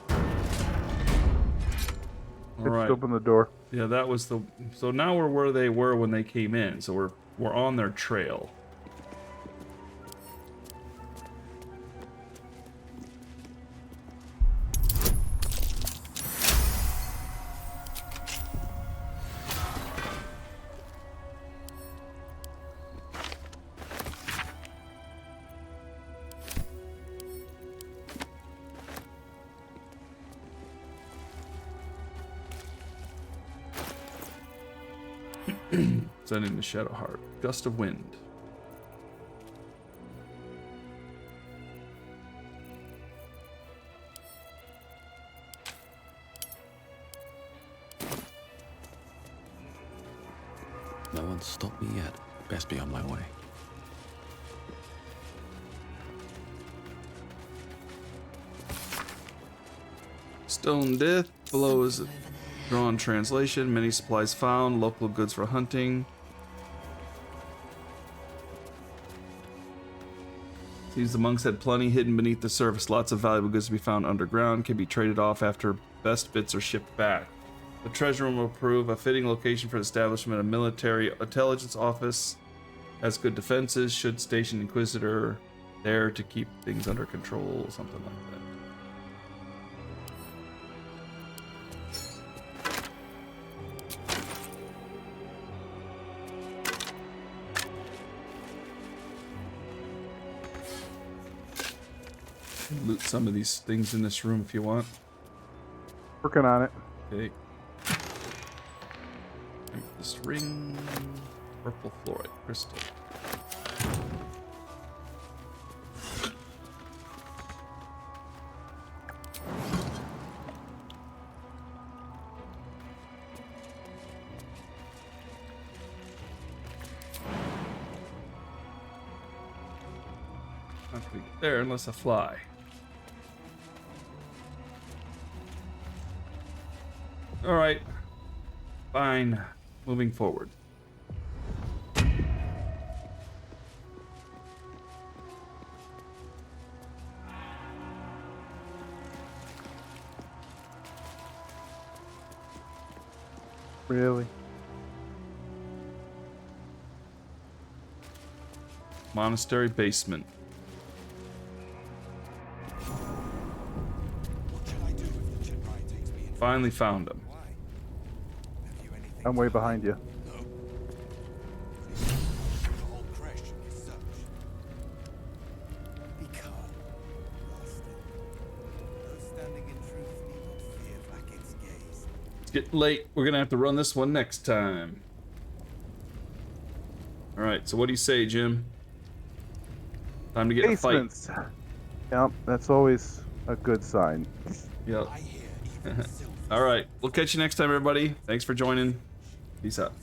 All Just right. open the door. Yeah, that was the. So now we're where they were when they came in. So we're on their trail. Sending the Shadowheart. Gust of wind. No one's stopped me yet. Best be on my way. Stone Death. Below is a drawn translation. Many supplies found. Local goods for hunting. Seems the monks had plenty hidden beneath the surface. Lots of valuable goods to be found underground. Can be traded off after best bits are shipped back. The treasure room will prove a fitting location for the establishment of a military intelligence office. Has good defenses. Should station Inquisitor there to keep things under control. Something like that. Loot some of these things in this room if you want. Working on it. Okay. This ring. Purple fluorite crystal. Not gonna get there unless I fly. All right. Fine. Moving forward. Really? Monastery basement. Finally found him. I'm way behind you. It's getting late. We're gonna have to run this one next time. All right. So what do you say, Jim? Time to get in a fight. Basements. Yep, that's always a good sign. Yep. All right. We'll catch you next time, everybody. Thanks for joining. Peace out.